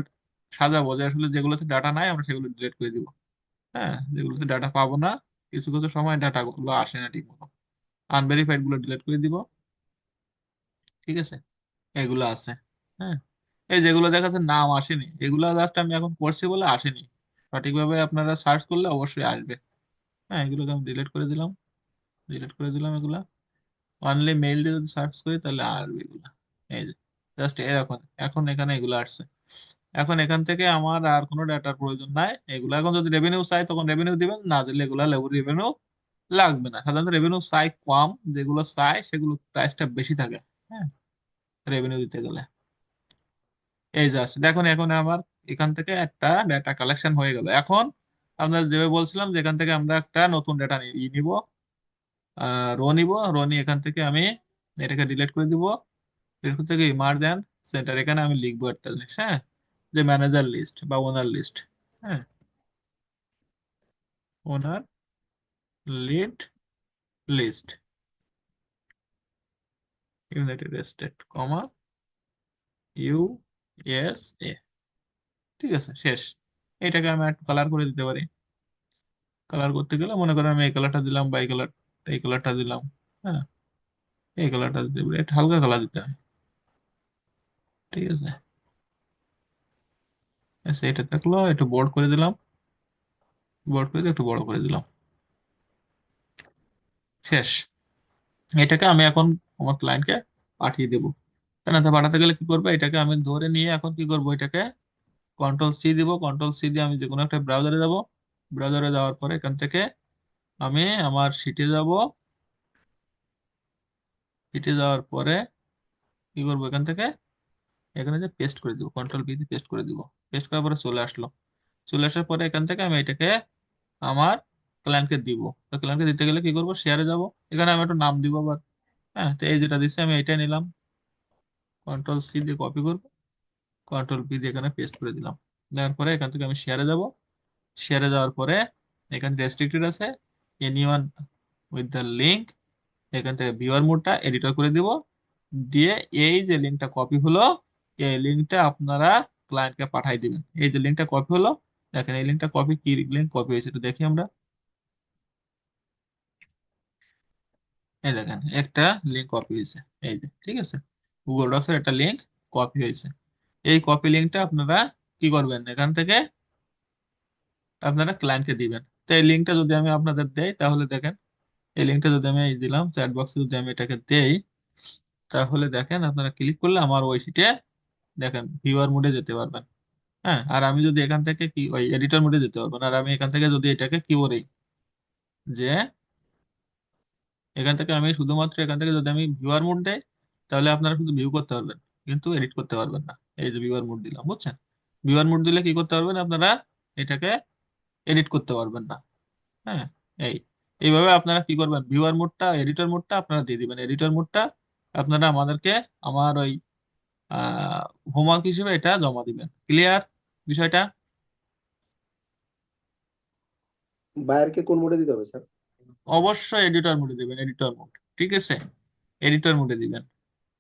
সাজাবো যে আসলে যেগুলোতে ডাটা নাই আমরা সেগুলো ডিলিট করে দিব। হ্যাঁ, যেগুলোতে ডাটা পাবো না, কিছু কিছু সময় ডাটা গুলো আসে না ঠিক মতো, আনভেরিফাইড গুলো ডিলিট করে দিব। ঠিক আছে, এগুলো আছে। হ্যাঁ, এই যেগুলো দেখাচ্ছে নাম আসেনি, এগুলো জাস্ট আমি এখন করছি বলে আসেনি, সঠিকভাবে আপনারা সার্চ করলে অবশ্যই আসবে। হ্যাঁ, এগুলোকে আমি ডিলিট করে দিলাম, ডিলিট করে দিলাম এগুলা। অনলি মেইল দিয়ে যদি সার্চ করি তাহলে আসবে এগুলা। এই যে জাস্ট এখন এখন এখানে এগুলো আসছে। এখন এখান থেকে আমার আর কোনো ডাটার প্রয়োজন নাই, এগুলো এখন যদি রেভিনিউ চাই তখন রেভিনিউ দিবেন, না দিলে এগুলা রেভিনিউ লাগবে না। সাধারণত রেভিনিউ চাই কম, যেগুলো চাই সেগুলো প্রাইসটা বেশি থাকে। হ্যাঁ, রেভিনিউ দিতে গেলে এই জাস্ট দেখুন এখন আমার এখান থেকে একটা ডেটা কালেকশন হয়ে গেল। এখন আপনার যেভাবে বলছিলাম যে এখান থেকে আমরা একটা নতুন ডেটা নিব, রো নিব, রো নিয়ে এখান থেকে আমি এটাকে ডিলিট করে দিব। ডিলিট করতে গিয়ে মার্জ অ্যান্ড সেন্টার, এখানে আমি লিখবো একটা জিনিস, হ্যাঁ, যে ম্যানেজার লিস্ট বা ওনার লিস্ট। হ্যাঁ, ওনার লিড লিস্ট ইউনাইটেড স্টেট কমা USA। ঠিক আছে, শেষ। এটাকে আমি একটু কালার করে দিতে পারি। কালার করতে গেলে মনে করেন আমি এই কালারটা দিলাম বা এই কালারটা দিলাম। হ্যাঁ, এই কালারটা দিতে পারি, একটা হালকা কালার দিতে হয়। ঠিক আছে, আচ্ছা এটা থাকলো, একটু বোল্ড করে দিলাম, বোল্ড করে দিয়ে একটু বড় করে দিলাম। শেষ। এটাকে আমি এখন আমার ক্লায়েন্টকে পাঠিয়ে দেবো। কেন পাঠাতে গেলে কি করবো, এটাকে আমি ধরে নিয়ে এখন কি করবো, এটাকে কন্ট্রোল C দিব। কন্ট্রোল C দিয়ে আমি যে কোনো একটা ব্রাউজারে যাব। ব্রাউজারে যাওয়ার পরে এখান থেকে আমি আমার শিটে যাব। শিটে যাওয়ার পরে কি করবো, এখান থেকে এখানে যে পেস্ট করে দিব, কন্ট্রোল B দিয়ে পেস্ট করে দিব। পেস্ট করার পরে চলে আসলো। চলে আসার পরে এখান থেকে আমি এটাকে আমার ক্লায়েন্টকে দিব। তো ক্লায়েন্টকে দিতে গেলে কি করবো, শেয়ারে যাব। এখানে আমি একটা নাম দিব আবার। হ্যাঁ, তো এই যেটা দিচ্ছি আমি এটাই নিলাম, কন্ট্রোল C দিয়ে কপি করবো, কন্ট্রোল V দিয়ে এখানে পেস্ট করে দিলাম। দেওয়ার পরে এখান থেকে আমি শেয়ারে যাব। শেয়ারে যাওয়ার পরে এখানে রেস্ট্রিক্টেড আছে, এনিওয়ান উইথ দ্য লিঙ্ক, এখান থেকে ভিউয়ার মোডটা এডিটর করে দিব। দিয়ে এই যে লিঙ্কটা কপি হলো, এই লিঙ্কটা আপনারা ক্লায়েন্টকে পাঠাই দিবেন। এই যে লিঙ্কটা কপি হলো, দেখেন এই লিঙ্কটা কপি, কি লিঙ্ক কপি হয়েছে একটু দেখি আমরা। এই দেখেন একটা লিঙ্ক কপি হয়েছে, এই যে ঠিক আছে, গুগল ডক্স এর একটা লিঙ্ক কপি হয়েছে। এই কপি লিঙ্কটা আপনারা কি করবেন, এখান থেকে আপনারা ক্লায়েন্টকে দিবেন। তো এই লিঙ্কটা যদি আমি আপনাদের দেই তাহলে দেখেন, এই লিঙ্কটা যদি আমি এই দিলাম চ্যাট বক্সে, যদি আমি এটাকে দেই তাহলে দেখেন আপনারা ক্লিক করলে আমার ওই শিটে দেখেন ভিউয়ার মোডে যেতে পারবেন। হ্যাঁ, আর আমি যদি এখান থেকে কি ওই এডিটর মোডে যেতে পারবেন। আর আমি এখান থেকে যদি এটাকে কি বলি, যে এখান থেকে আমি শুধুমাত্র এখান থেকে যদি আমি ভিউয়ার মোড দেই তাহলে আপনারা শুধু ভিউ করতে পারবেন, কিন্তু এডিট করতে পারবেন না। এই যে ভিউয়ার মোড দিলাম, বুঝছেন? ভিউয়ার মোড দিলে কি করতে পারবেন আপনারা, এটাকে এডিট করতে পারবেন না। হ্যাঁ, এই এইভাবে আপনারা কি করবেন, ভিউয়ার মোডটা এডিটর মোডটা আপনারা দিয়ে দিবেন। এডিটর মোডটা আপনারা আমাদেরকে আমার ওই হোমওয়ার্ক হিসেবে এটা জমা দিবেন। ক্লিয়ার বিষয়টা? বায়ারকে কোন মোডে দিতে হবে স্যার? অবশ্যই এডিটর মোডে দিবেন, এডিটর মোড। ঠিক আছে, এডিটর মোডে দিবেন।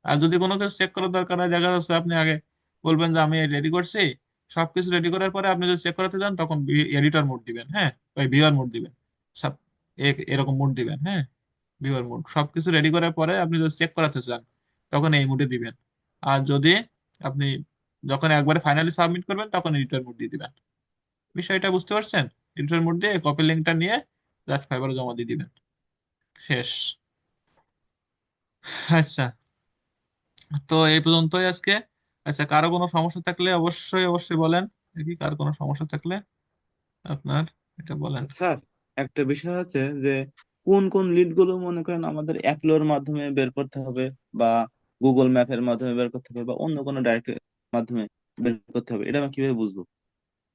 আর যদি কোনো কিছু চেক করার দরকার হয়, দেখা যাচ্ছে আপনি আগে বলবেন যে আমি রেডি করছি, সবকিছু রেডি করার পরে আপনি যদি চেক করাতে যান তখন এডিটর মোড দিবেন। হ্যাঁ, ওই ভিউয়ার মোড দিবেন, সব এরকম মোড দিবেন। হ্যাঁ, ভিউয়ার মোড সবকিছু রেডি করার পরে আপনি যদি চেক করাতে চান তখন এই মোডে দিবেন। আর যদি আপনি যখন একবারে ফাইনালি সাবমিট করবেন তখন এডিটর মোড দিয়ে দিবেন। বিষয়টা বুঝতে পারছেন? এডিটর মোড দিয়ে কপি লিঙ্কটা নিয়ে জাস্ট ফাইবারে জমা দিয়ে দিবেন। শেষ। আচ্ছা, তো এই পর্যন্তই আজকে। আচ্ছা, কারো কোনো সমস্যা থাকলে অবশ্যই অবশ্যই বলেন। দেখি কার কোনো সমস্যা থাকলে আপনার এটা বলেন। স্যার, একটা বিষয় আছে যে কোন কোন লিড গুলো মনে করেন আমাদের অ্যাপলোর মাধ্যমে বের করতে হবে, বা গুগল ম্যাপের মাধ্যমে বের করতে হবে, বা অন্য কোনো ডাইরেক্ট মাধ্যমে বের করতে হবে, এটা আমি কিভাবে বুঝবো?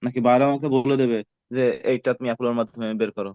নাকি বাইরে আমাকে বলে দেবে যে এইটা তুমি অ্যাপলোর মাধ্যমে বের করো?